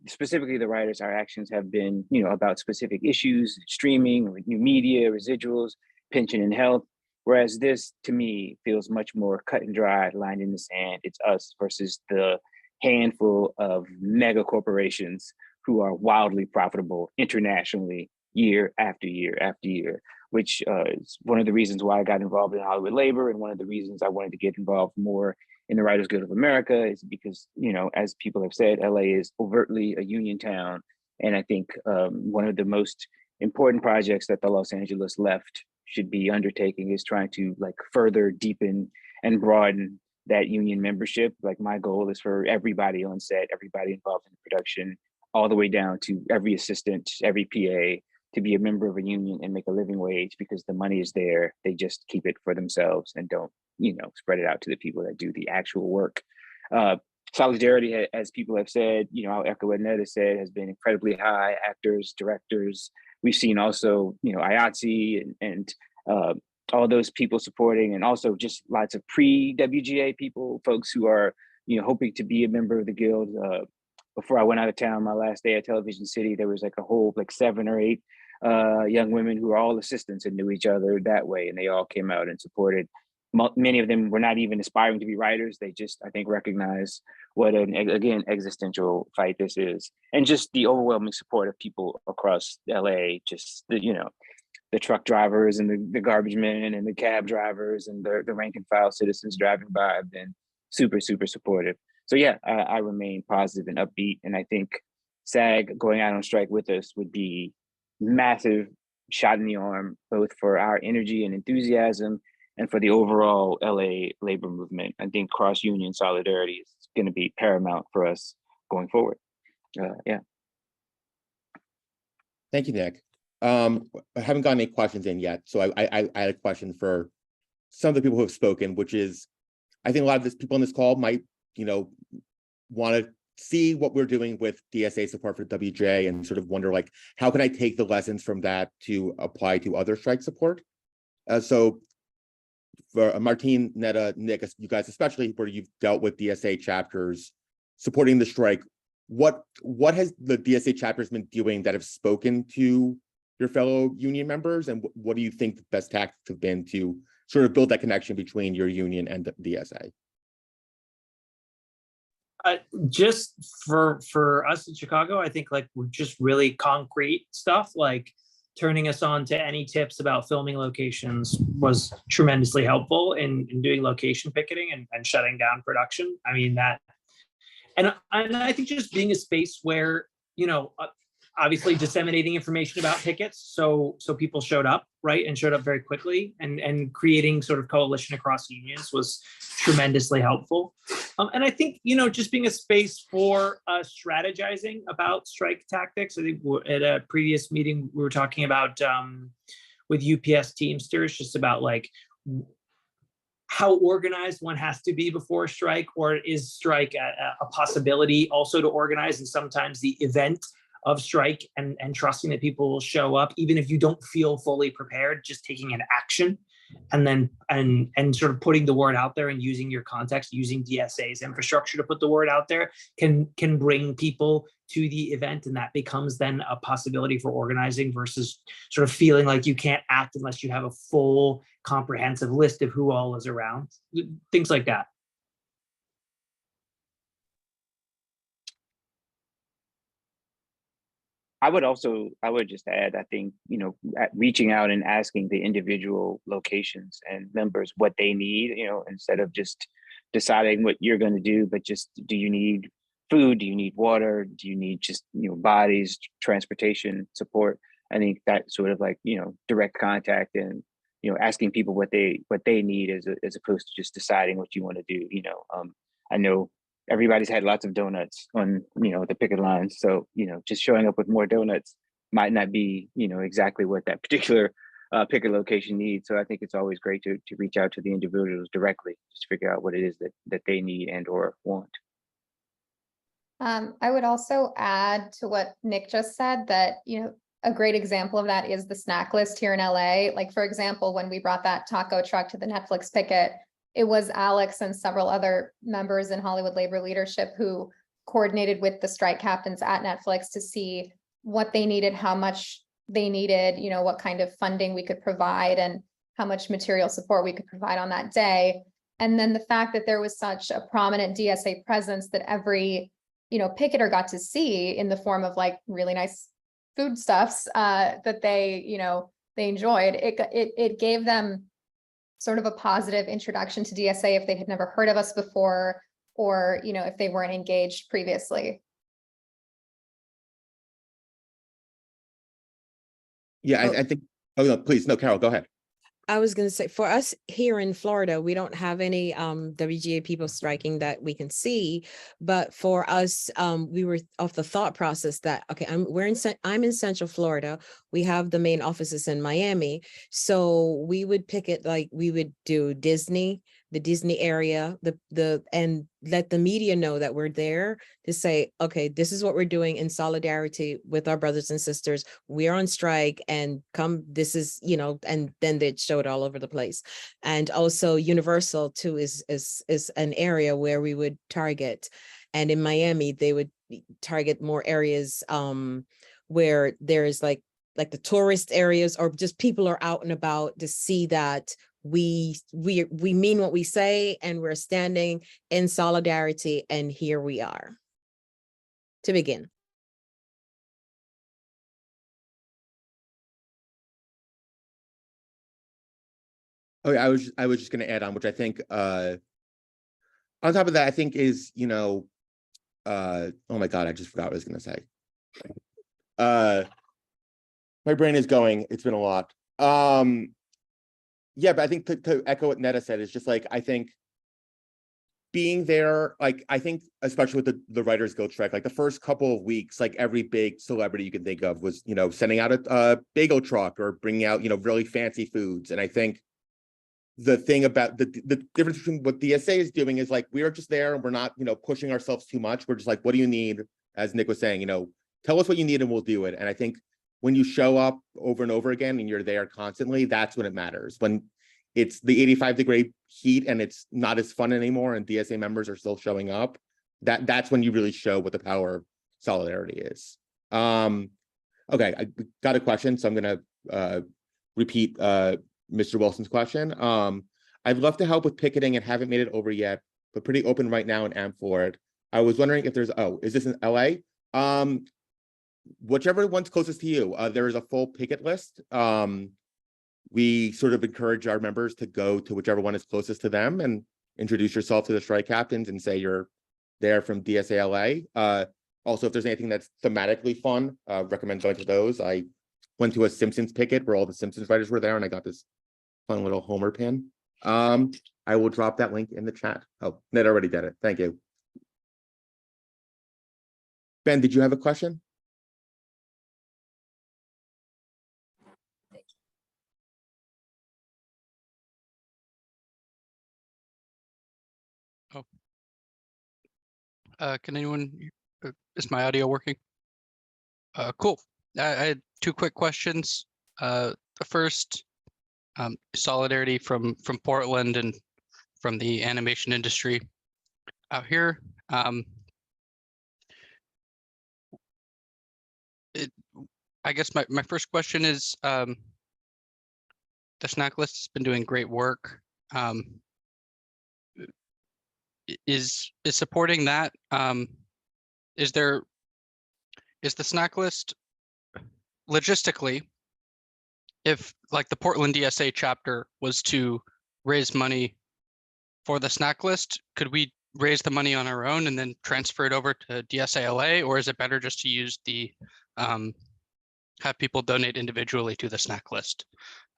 specifically the writers, our actions have been, you know, about specific issues, streaming, new media, residuals, pension and health. Whereas this, to me, feels much more cut and dry, lined in the sand. It's us versus the handful of mega corporations who are wildly profitable internationally year after year after year, which is one of the reasons why I got involved in Hollywood labor, and one of the reasons I wanted to get involved more in the Writers Guild of America is because, you know, as people have said, LA is overtly a union town. And I think one of the most important projects that the Los Angeles left should be undertaking is trying to like further deepen and broaden that union membership. Like my goal is for everybody on set, everybody involved in the production, all the way down to every assistant, every PA, to be a member of a union and make a living wage, because the money is there. They just keep it for themselves and don't, you know, spread it out to the people that do the actual work. Solidarity, as people have said, you know, I'll echo what Ned has said, has been incredibly high. Actors, directors. We've seen also, you know, IATSE and all those people supporting, and also just lots of pre-WGA people, folks who are, you know, hoping to be a member of the guild. Before I went out of town, my last day at Television City, there was like a whole like 7 or 8 young women who were all assistants and knew each other that way, and they all came out and supported. Many of them were not even aspiring to be writers. They just, I think, recognize what an, again, existential fight this is, and just the overwhelming support of people across LA. Just the, you know, the truck drivers and the garbage men and the cab drivers and the rank and file citizens driving by have been super, super supportive. So yeah, I remain positive and upbeat, and I think SAG going out on strike with us would be massive shot in the arm, both for our energy and enthusiasm and for the overall LA labor movement. I think cross-union solidarity is going to be paramount for us going forward. Yeah. Thank you, Nick. I haven't gotten any questions in yet, so I had a question for some of the people who have spoken, which is, I think a lot of people on this call might, you know, want to see what we're doing with DSA support for WGA and sort of wonder, like, how can I take the lessons from that to apply to other strike support? So for Martine, Netta, Nick, you guys, especially where you've dealt with DSA chapters supporting the strike, what has the DSA chapters been doing that have spoken to your fellow union members, and what do you think the best tactics have been to sort of build that connection between your union and the DSA? Just for us in Chicago, I think like we're just really concrete stuff. Like turning us on to any tips about filming locations was tremendously helpful in doing location picketing and shutting down production. I mean, that, and I think just being a space where, you know, obviously disseminating information about pickets, so people showed up, right, and showed up very quickly, and creating sort of coalition across unions was tremendously helpful. And I think, you know, just being a space for strategizing about strike tactics. I think at a previous meeting we were talking about with UPS Teamsters, just about like how organized one has to be before a strike, or is strike a possibility also to organize, and sometimes the event of strike and trusting that people will show up, even if you don't feel fully prepared, just taking an action and then and sort of putting the word out there and using your context, using DSA's infrastructure to put the word out there can bring people to the event, and that becomes then a possibility for organizing versus sort of feeling like you can't act unless you have a full comprehensive list of who all is around, things like that. I would just add, I think, you know, reaching out and asking the individual locations and members what they need, you know, instead of just deciding what you're going to do, but just, do you need food? Do you need water? Do you need just, you know, bodies, transportation, support? I think that sort of like, you know, direct contact and, you know, asking people what they need as opposed to just deciding what you want to do. You know, I know everybody's had lots of donuts on, you know, the picket lines. So, you know, just showing up with more donuts might not be, you know, exactly what that particular picket location needs. So I think it's always great to reach out to the individuals directly, just figure out what it is that they need and or want. I would also add to what Nick just said that, you know, a great example of that is the snack list here in LA. Like, for example, when we brought that taco truck to the Netflix picket, it was Alex and several other members in Hollywood labor leadership who coordinated with the strike captains at Netflix to see what they needed, how much they needed, you know, what kind of funding we could provide and how much material support we could provide on that day. And then the fact that there was such a prominent DSA presence that every, you know, picketer got to see in the form of like really nice foodstuffs that they, you know, they enjoyed. It gave them sort of a positive introduction to DSA if they had never heard of us before, or, you know, if they weren't engaged previously. Yeah, I think, oh no, please, no, Carol, go ahead. I was going to say, for us here in Florida, we don't have any WGA people striking that we can see. But for us, we were of the thought process that, okay, I'm in Central Florida. We have the main offices in Miami. So we would pick it like we would do Disney, the Disney area, and let the media know that we're there to say, okay, this is what we're doing in solidarity with our brothers and sisters. We're on strike, and come, this is, you know, and then they'd show it all over the place. And also Universal too is an area where we would target. And in Miami, they would target more areas where there's like the tourist areas, or just people are out and about to see that we mean what we say, and we're standing in solidarity, and here we are to begin. Oh, I was just going to add on, which I think on top of that, I think is, you know, oh my God, I just forgot what I was going to say. My brain is going, it's been a lot. Yeah, but I think to echo what Netta said, is just like, I think being there, like, I think especially with the Writers Guild strike, like the first couple of weeks, like every big celebrity you can think of was, you know, sending out a bagel truck or bringing out, you know, really fancy foods. And I think the thing about the difference between what DSA is doing is like, we are just there and we're not, you know, pushing ourselves too much. We're just like, what do you need? As Nick was saying, you know, tell us what you need and we'll do it. And I think when you show up over and over again and you're there constantly, that's when it matters. When it's the 85-degree heat and it's not as fun anymore and DSA members are still showing up, that's when you really show what the power of solidarity is. Okay, I got a question, so I'm gonna repeat Mr. Wilson's question. I'd love to help with picketing and haven't made it over yet, but pretty open right now and am for it. I was wondering if there's, is this in LA? whichever one's closest to you. There is a full picket list. We sort of encourage our members to go to whichever one is closest to them and introduce yourself to the strike captains and say you're there from DSALA. Also, if there's anything that's thematically fun, recommend going to those. I went to a Simpsons picket where all the Simpsons writers were there, and I got this fun little Homer pin. I will drop that link in the chat. Oh, Ned already did it. Thank you. Ben, did you have a question? Can anyone, is my audio working? Cool. I had two quick questions. The first, solidarity from Portland and from the animation industry out here. I guess my first question is, the snack list has been doing great work. Is supporting that, is the snack list logistically, if like the Portland DSA chapter was to raise money for the snack list, could we raise the money on our own and then transfer it over to DSALA, or is it better just to use the have people donate individually to the snack list?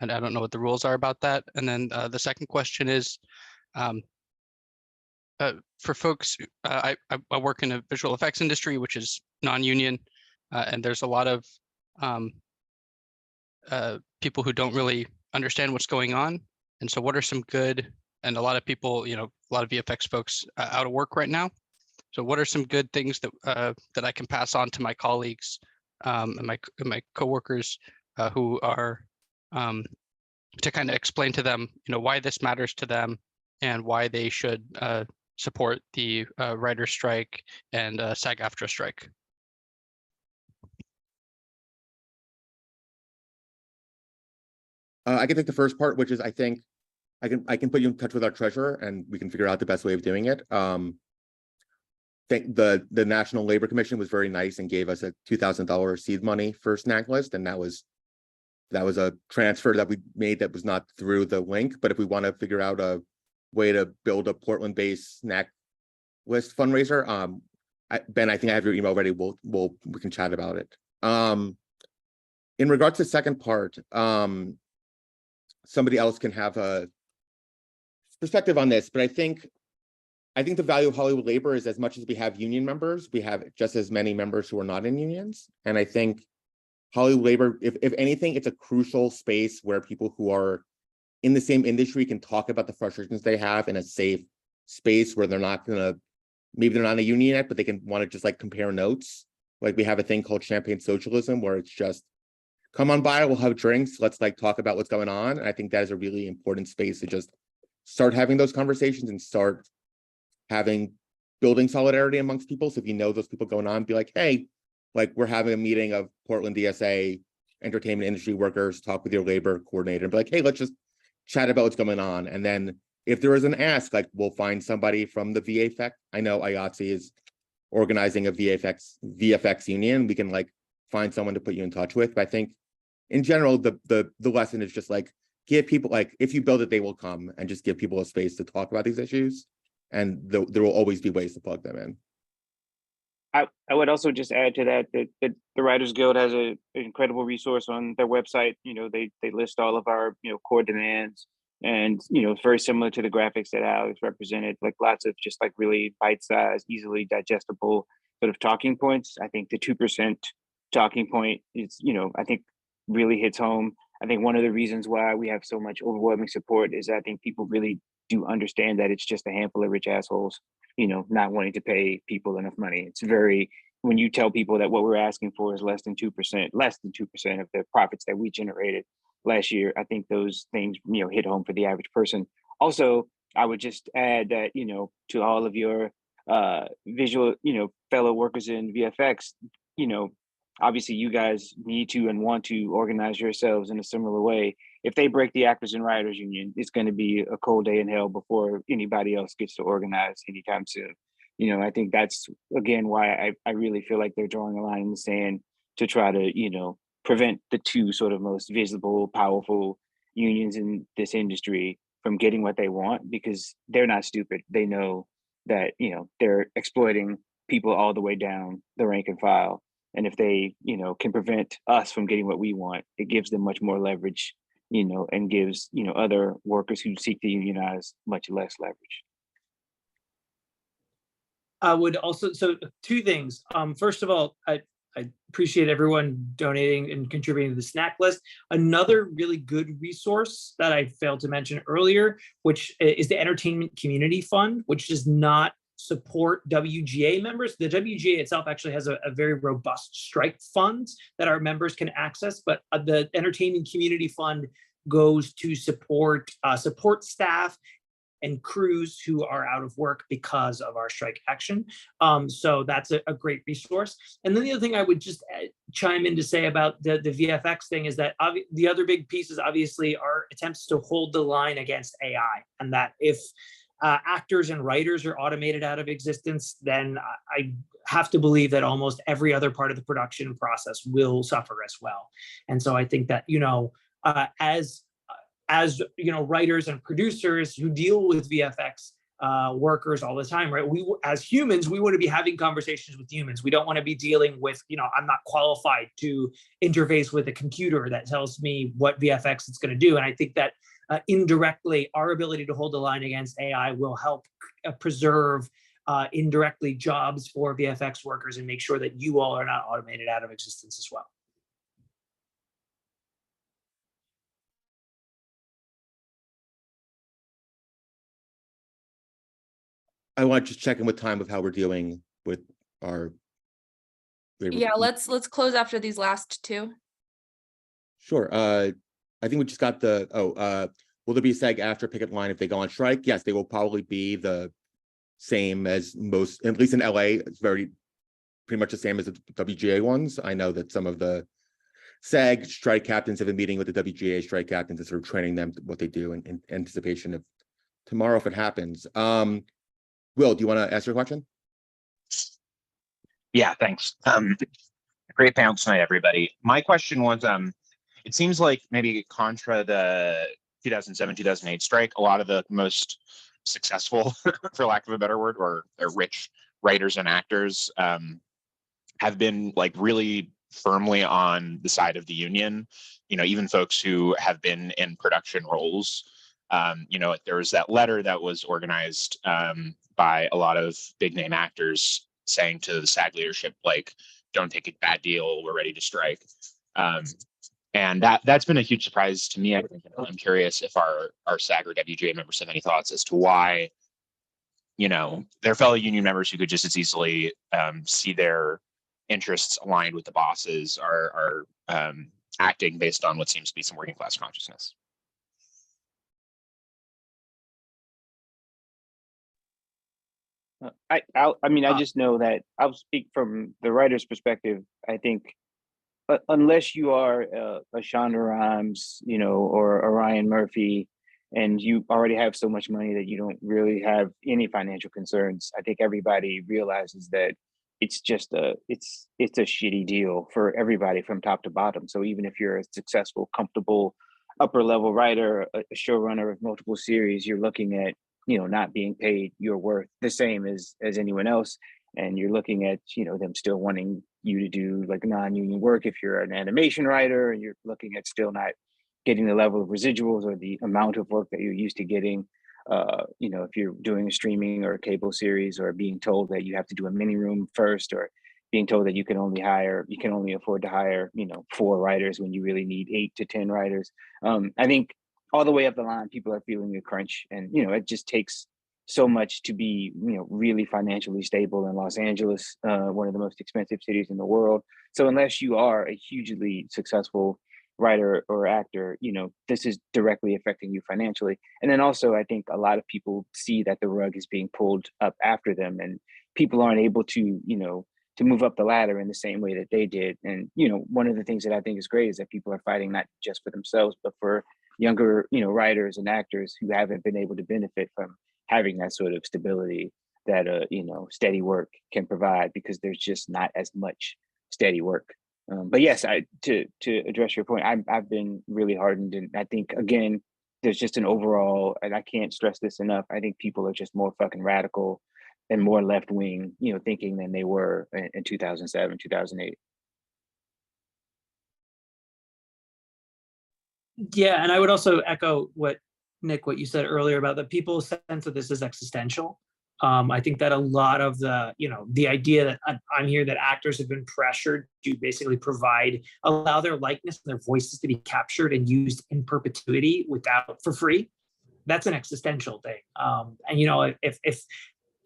And I don't know what the rules are about that. And then the second question is, for folks, I work in a visual effects industry, which is non-union, and there's a lot of people who don't really understand what's going on. And so what are some good, and a lot of people, a lot of VFX folks out of work right now. So what are some good things that that I can pass on to my colleagues and my coworkers who are to kind of explain to them, why this matters to them and why they should support the writer's strike and SAG-AFTRA strike? I can take the first part, which is I think I can put you in touch with our treasurer and we can figure out the best way of doing it. Think the National Labor Commission was very nice and gave us a $2,000 seed money for snack list, and that was a transfer that we made that was not through the link. But if we want to figure out a way to build a Portland-based snack list fundraiser, Ben, I think I have your email ready. We can chat about it. In regards to the second part, somebody else can have a perspective on this, but I think the value of Hollywood labor is, as much as we have union members, we have just as many members who are not in unions. And I think Hollywood labor, if anything, it's a crucial space where people who are in the same industry can talk about the frustrations they have in a safe space where they're not maybe they're not in a union yet, but they can want to just like compare notes. Like we have a thing called Champagne Socialism where it's just, come on by, we'll have drinks, let's like talk about what's going on. And I think that is a really important space to just start having those conversations and start building solidarity amongst people. So if you know those people going on, be like, hey, like we're having a meeting of Portland DSA entertainment industry workers, talk with your labor coordinator and be like, hey, let's just chat about what's going on. And then if there is an ask, like we'll find somebody from the VFX. I know IATSE is organizing a VFX union. We can like find someone to put you in touch with. But I think in general, the lesson is just like give people, like if you build it, they will come, and just give people a space to talk about these issues. And there will always be ways to plug them in. I would also just add to that the Writers Guild has an incredible resource on their website. They list all of our core demands, and it's very similar to the graphics that Alex represented. Like lots of just like really bite-sized, easily digestible sort of talking points. I think the 2% talking point is I think really hits home. I think one of the reasons why we have so much overwhelming support is I think people really do understand that it's just a handful of rich assholes, not wanting to pay people enough money. It's when you tell people that what we're asking for is less than 2% of the profits that we generated last year, I think those things, hit home for the average person. Also, I would just add that, to all of your visual, fellow workers in VFX, obviously you guys need to and want to organize yourselves in a similar way. If they break the Actors and Writers Union, it's going to be a cold day in hell before anybody else gets to organize anytime soon. I think that's, again, why I really feel like they're drawing a line in the sand to try to, you know, prevent the two sort of most visible, powerful unions in this industry from getting what they want, because they're not stupid. They know that, you know, they're exploiting people all the way down the rank and file. And if they, you know, can prevent us from getting what we want, it gives them much more leverage, you know, and gives, you know, other workers who seek to unionize much less leverage. I would also, so two things. First of all, I appreciate everyone donating and contributing to the snack list. Another really good resource that I failed to mention earlier, which is the Entertainment Community Fund, which does not support WGA members. The WGA itself actually has a very robust strike fund that our members can access, but the Entertainment Community Fund goes to support staff and crews who are out of work because of our strike action. So that's a great resource. And then the other thing I would just chime in to say about the VFX thing is that the other big piece is obviously our attempts to hold the line against AI, and that if actors and writers are automated out of existence, then I have to believe that almost every other part of the production process will suffer as well. And so I think that, you know, as you know, writers and producers who deal with VFX workers all the time, right? We, as humans, we want to be having conversations with humans. We don't want to be dealing with, you know, I'm not qualified to interface with a computer that tells me what VFX it's going to do. And I think that indirectly, our ability to hold the line against AI will help preserve indirectly jobs for VFX workers and make sure that you all are not automated out of existence as well. I want to just check in with time of how we're dealing with our. Yeah, let's close after these last two. Sure. I think we just got the, will there be a SAG-AFTRA picket line if they go on strike? Yes, they will probably be the same as most, at least in LA, it's pretty much the same as the WGA ones. I know that some of the SAG strike captains have been meeting with the WGA strike captains and sort of training them what they do in anticipation of tomorrow if it happens. Will, do you want to ask your question? Yeah, thanks. Great panel tonight, everybody. My question was, it seems like maybe contra the 2007, 2008 strike, a lot of the most successful, for lack of a better word, or rich writers and actors have been like really firmly on the side of the union. You know, even folks who have been in production roles. You know, there was that letter that was organized by a lot of big name actors saying to the SAG leadership, like, don't take a bad deal, we're ready to strike. And that's been a huge surprise to me. I'm curious if our SAG or WGA members have any thoughts as to why, you know, their fellow union members who could just as easily see their interests aligned with the bosses are acting based on what seems to be some working class consciousness. I mean, I just know that I'll speak from the writer's perspective. I think unless you are a Shonda Rhimes, you know, or a Ryan Murphy, and you already have so much money that you don't really have any financial concerns, I think everybody realizes that it's just it's a shitty deal for everybody from top to bottom. So even if you're a successful, comfortable, upper level writer, a showrunner of multiple series, you're looking at, you know, not being paid your worth the same as anyone else. And you're looking at, you know, them still wanting you to do like non-union work if you're an animation writer, and you're looking at still not getting the level of residuals or the amount of work that you're used to getting. You know, if you're doing a streaming or a cable series, or being told that you have to do a mini room first, or being told that you can only afford to hire, you know, 4 writers when you really need 8 to 10 writers. I think all the way up the line, people are feeling the crunch, and, you know, it just takes so much to be, you know, really financially stable in Los Angeles, one of the most expensive cities in the world. So unless you are a hugely successful writer or actor, you know, this is directly affecting you financially. And then also, I think a lot of people see that the rug is being pulled up after them, and people aren't able to, you know, to move up the ladder in the same way that they did. And, you know, one of the things that I think is great is that people are fighting not just for themselves, but for younger, you know, writers and actors who haven't been able to benefit from having that sort of stability that you know, steady work can provide, because there's just not as much steady work But yes, to address your point, I've been really hardened, and I think again, there's just an overall, and I can't stress this enough. I think people are just more fucking radical and more left wing, thinking than they were in 2007, 2008. Yeah, and I would also echo what you said earlier about the people's sense of this is existential. I think that a lot of the idea that I'm here, that actors have been pressured to basically allow their likeness and their voices to be captured and used in perpetuity for free. That's an existential thing. And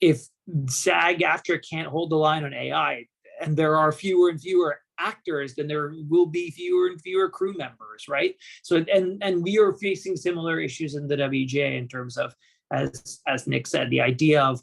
if SAG-AFTRA can't hold the line on AI, and there are fewer and fewer actors, then there will be fewer and fewer crew members, right? So and we are facing similar issues in the WGA in terms of, as Nick said, the idea of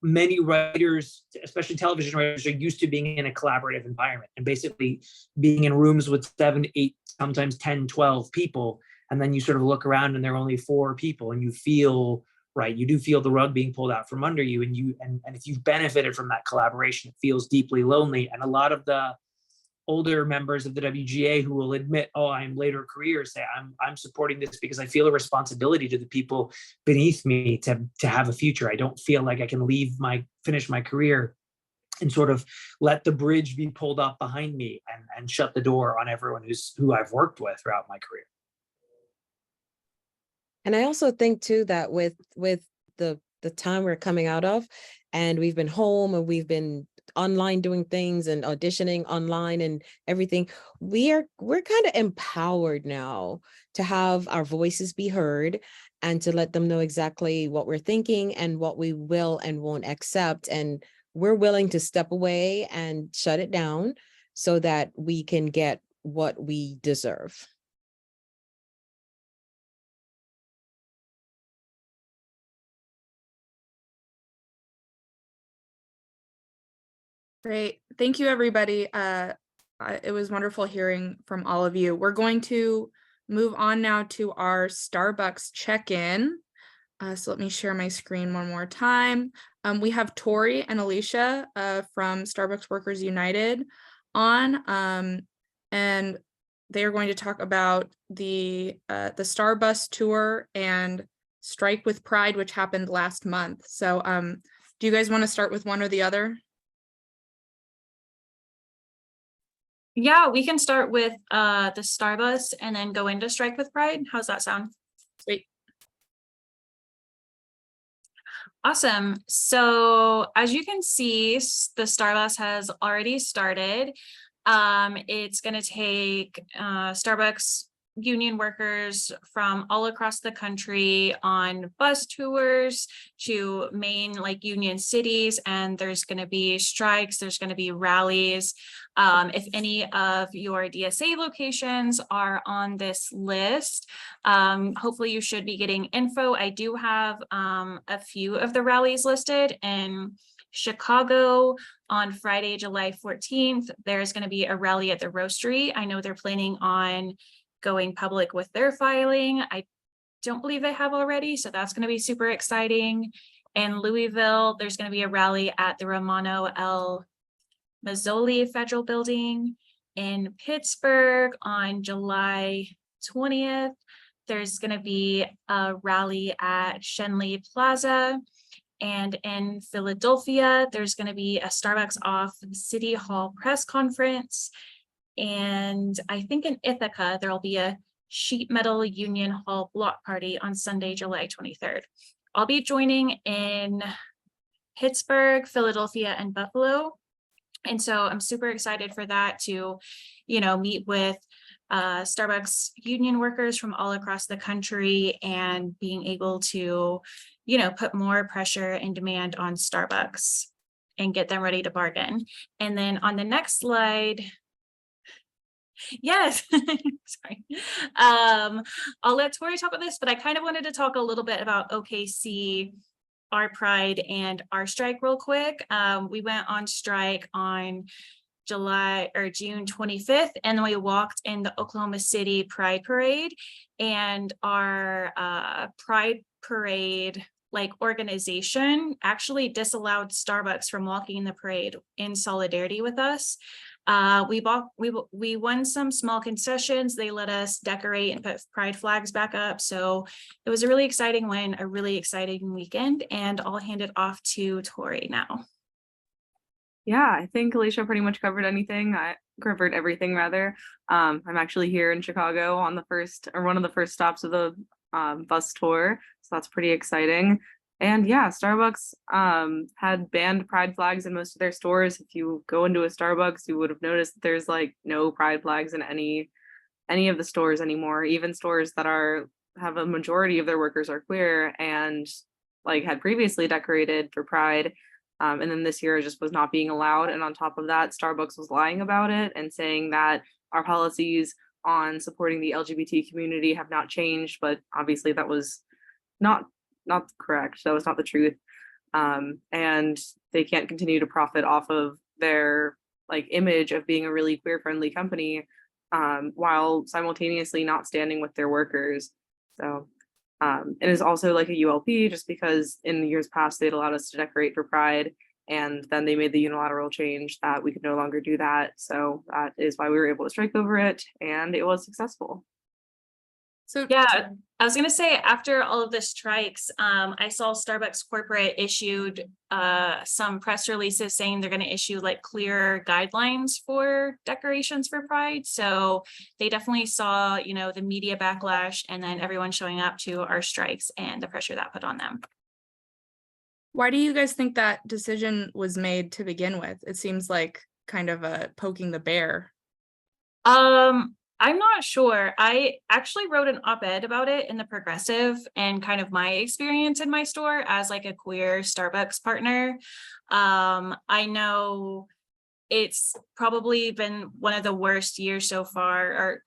many writers, especially television writers, are used to being in a collaborative environment and basically being in rooms with 7, 8, sometimes 10, 12 people, and then you sort of look around and there are only 4 people, and you feel you do feel the rug being pulled out from under you, and if you've benefited from that collaboration, it feels deeply lonely. And a lot of the older members of the WGA who will admit, oh, I'm later careers, say I'm supporting this because I feel a responsibility to the people beneath me to have a future. I don't feel like I can finish my career and sort of let the bridge be pulled up behind me and shut the door on everyone who I've worked with throughout my career. And I also think too that with the time we're coming out of, and we've been home and we've been online doing things and auditioning online and everything, we're kind of empowered now to have our voices be heard and to let them know exactly what we're thinking and what we will and won't accept. And we're willing to step away and shut it down so that we can get what we deserve. Great. Thank you, everybody. It was wonderful hearing from all of you. We're going to move on now to our Starbucks check-in. So let me share my screen one more time. We have Tori and Alicia from Starbucks Workers United on, and they are going to talk about the Starbus tour and Strike with Pride, which happened last month. So do you guys want to start with one or the other? Yeah, we can start with the Starbus and then go into Strike with Pride. How's that sound? Sweet. Awesome. So as you can see, the Starbus has already started. It's going to take Starbucks union workers from all across the country on bus tours to main union cities, and there's going to be strikes, there's going to be rallies. If any of your DSA locations are on this list, hopefully you should be getting info. I do have a few of the rallies listed. In Chicago on Friday, July 14th, there's going to be a rally at the Roastery. I know they're planning on going public with their filing. I don't believe they have already, so that's going to be super exciting. In Louisville, there's going to be a rally at the Romano L. Mazzoli Federal Building. In Pittsburgh on July 20th, there's going to be a rally at Shenley Plaza. And in Philadelphia, there's going to be a Starbucks off City Hall press conference. And I think in Ithaca, there'll be a sheet metal union hall block party on Sunday, July 23rd. I'll be joining in Pittsburgh, Philadelphia, and Buffalo. And so I'm super excited for that, to, meet with Starbucks union workers from all across the country and being able to, put more pressure and demand on Starbucks and get them ready to bargain. And then on the next slide, yes, sorry. I'll let Tori talk about this, but I kind of wanted to talk a little bit about OKC, our Pride, and our strike real quick. We went on strike on June 25th, and then we walked in the Oklahoma City Pride Parade, and our Pride Parade organization actually disallowed Starbucks from walking in the parade in solidarity with us. We won some small concessions. They let us decorate and put pride flags back up. So it was a really exciting win, a really exciting weekend, and I'll hand it off to Tori now. Yeah, I think Alicia pretty much covered anything. I covered everything rather. I'm actually here in Chicago on the first or one of the first stops of the bus tour. So that's pretty exciting. And yeah, Starbucks had banned pride flags in most of their stores. If you go into a Starbucks, you would have noticed that there's like no pride flags in any of the stores anymore. Even stores that have a majority of their workers are queer and like had previously decorated for pride. And then this year it just was not being allowed. And on top of that, Starbucks was lying about it and saying that our policies on supporting the LGBT community have not changed. But obviously that was not correct. That was not the truth. And they can't continue to profit off of their like image of being a really queer friendly company while simultaneously not standing with their workers. So it is also like a ULP just because in the years past they'd allowed us to decorate for Pride and then they made the unilateral change that we could no longer do that. So that is why we were able to strike over it and it was successful. So Yeah, I was gonna say after all of the strikes, I saw Starbucks corporate issued some press releases saying they're gonna issue like clear guidelines for decorations for Pride. So they definitely saw, you know, the media backlash and then everyone showing up to our strikes and the pressure that put on them. why do you guys think that decision was made to begin with? It seems like kind of a poking the bear. I'm not sure. I actually wrote an op-ed about it in the Progressive and kind of my experience in my store as like a queer Starbucks partner. I know it's probably been one of the worst years so far, or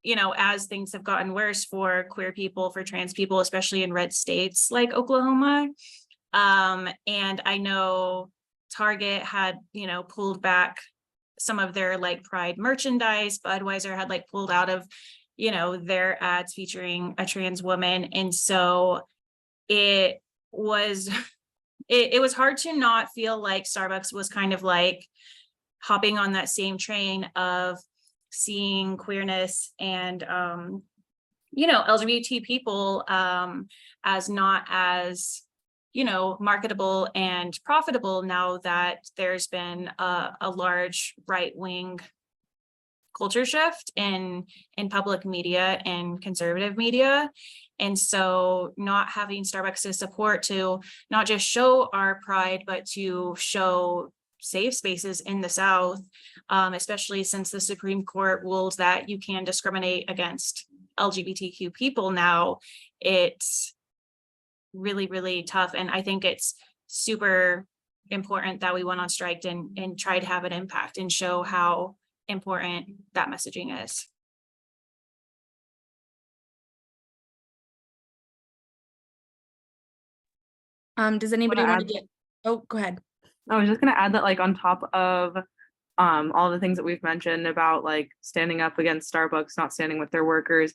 you know, as things have gotten worse for queer people, for trans people, especially in red states like Oklahoma. And I know Target had, you know, pulled back some of their like Pride merchandise. Budweiser had like pulled out of, you know, their ads featuring a trans woman. And so it was, it was hard to not feel like Starbucks was kind of like hopping on that same train of seeing queerness and, you know, LGBT people as not as, you know, marketable and profitable now that there's been a large right-wing culture shift in public media and conservative media. And so not having Starbucks' support to not just show our pride, but to show safe spaces in the South, especially since the Supreme Court ruled that you can discriminate against LGBTQ people now, it's really, really tough. And I think it's super important that we went on strike and try to have an impact and show how important that messaging is. Does anybody want to get, oh, go ahead. I was just gonna add that like on top of all the things that we've mentioned about like standing up against Starbucks, not standing with their workers,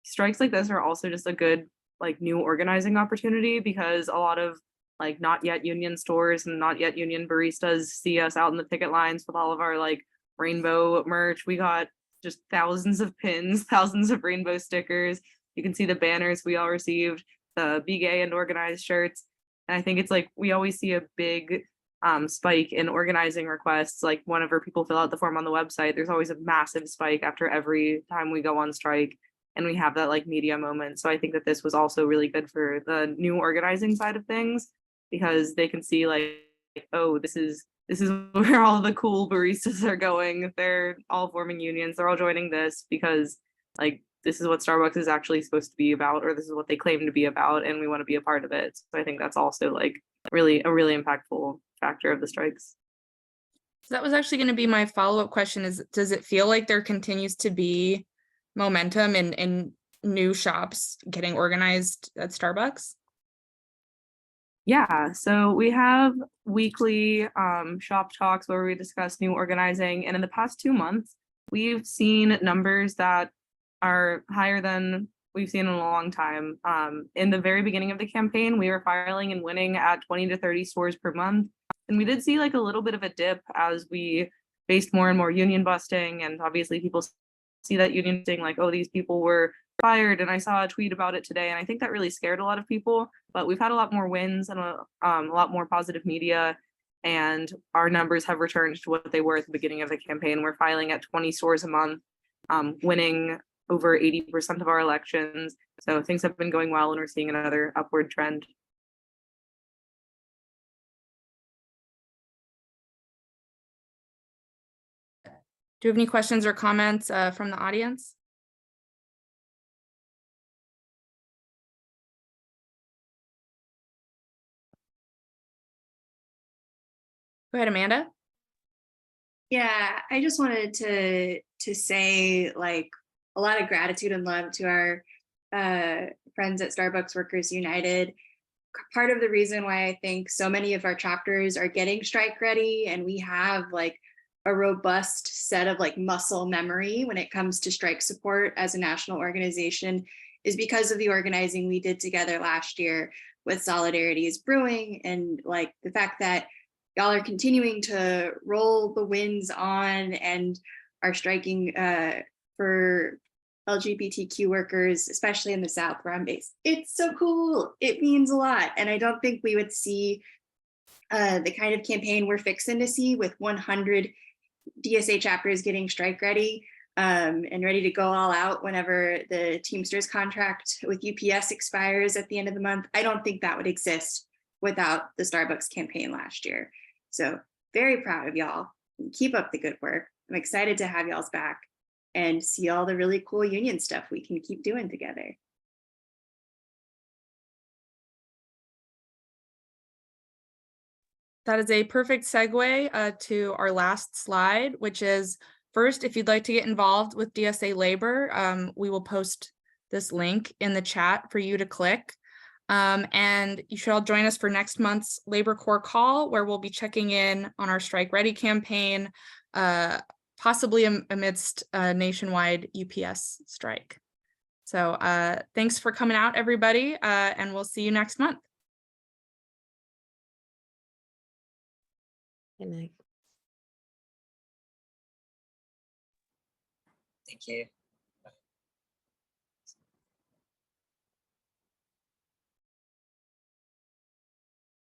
strikes like this are also just a good like new organizing opportunity because a lot of like not yet union stores and not yet union baristas see us out in the picket lines with all of our like rainbow merch. We got just thousands of pins, thousands of rainbow stickers. You can see the banners we all received, the Be Gay and Organized shirts. And I think it's like we always see a big spike in organizing requests. Like whenever people fill out the form on the website, there's always a massive spike after every time we go on strike. And we have that like media moment. So I think that this was also really good for the new organizing side of things because they can see like, oh, this is where all the cool baristas are going. They're all forming unions. They're all joining this because like this is what Starbucks is actually supposed to be about, or this is what they claim to be about, and we want to be a part of it. So I think that's also like really a really impactful factor of the strikes. So that was actually going to be my follow-up question is, does it feel like there continues to be momentum in new shops getting organized at Starbucks? Yeah, so we have weekly shop talks where we discuss new organizing, and in the past 2 months, we've seen numbers that are higher than we've seen in a long time. In the very beginning of the campaign, we were filing and winning at 20 to 30 stores per month, and we did see like a little bit of a dip as we faced more and more union busting, and obviously people see that union busting like, oh, these people were fired, and I saw a tweet about it today, and I think that really scared a lot of people. But we've had a lot more wins and a lot more positive media, and our numbers have returned to what they were at the beginning of the campaign. We're filing at 20 stores a month, winning over 80% of our elections. So things have been going well, and we're seeing another upward trend. Do you have any questions or comments from the audience? Go ahead, Amanda. Yeah, I just wanted to say like a lot of gratitude and love to our friends at Starbucks Workers United. Part of the reason why I think so many of our chapters are getting strike ready, and we have like a robust set of like muscle memory when it comes to strike support as a national organization, is because of the organizing we did together last year with Solidarity is Brewing, and like the fact that y'all are continuing to roll the wins on and are striking for LGBTQ workers, especially in the South where I'm based. It's so cool. It means a lot. And I don't think we would see the kind of campaign we're fixing to see with 100 DSA chapters getting strike ready and ready to go all out whenever the Teamsters contract with UPS expires at the end of the month. I don't think that would exist without the Starbucks campaign last year. So very proud of y'all. Keep up the good work. I'm excited to have y'all's back and see all the really cool union stuff we can keep doing together. That is a perfect segue to our last slide, which is first, if you'd like to get involved with DSA labor, we will post this link in the chat for you to click. And you should all join us for next month's Labor Corps call, where we'll be checking in on our Strike Ready campaign, possibly amidst a nationwide UPS strike. So thanks for coming out, everybody, and we'll see you next month. Good night. Thank you.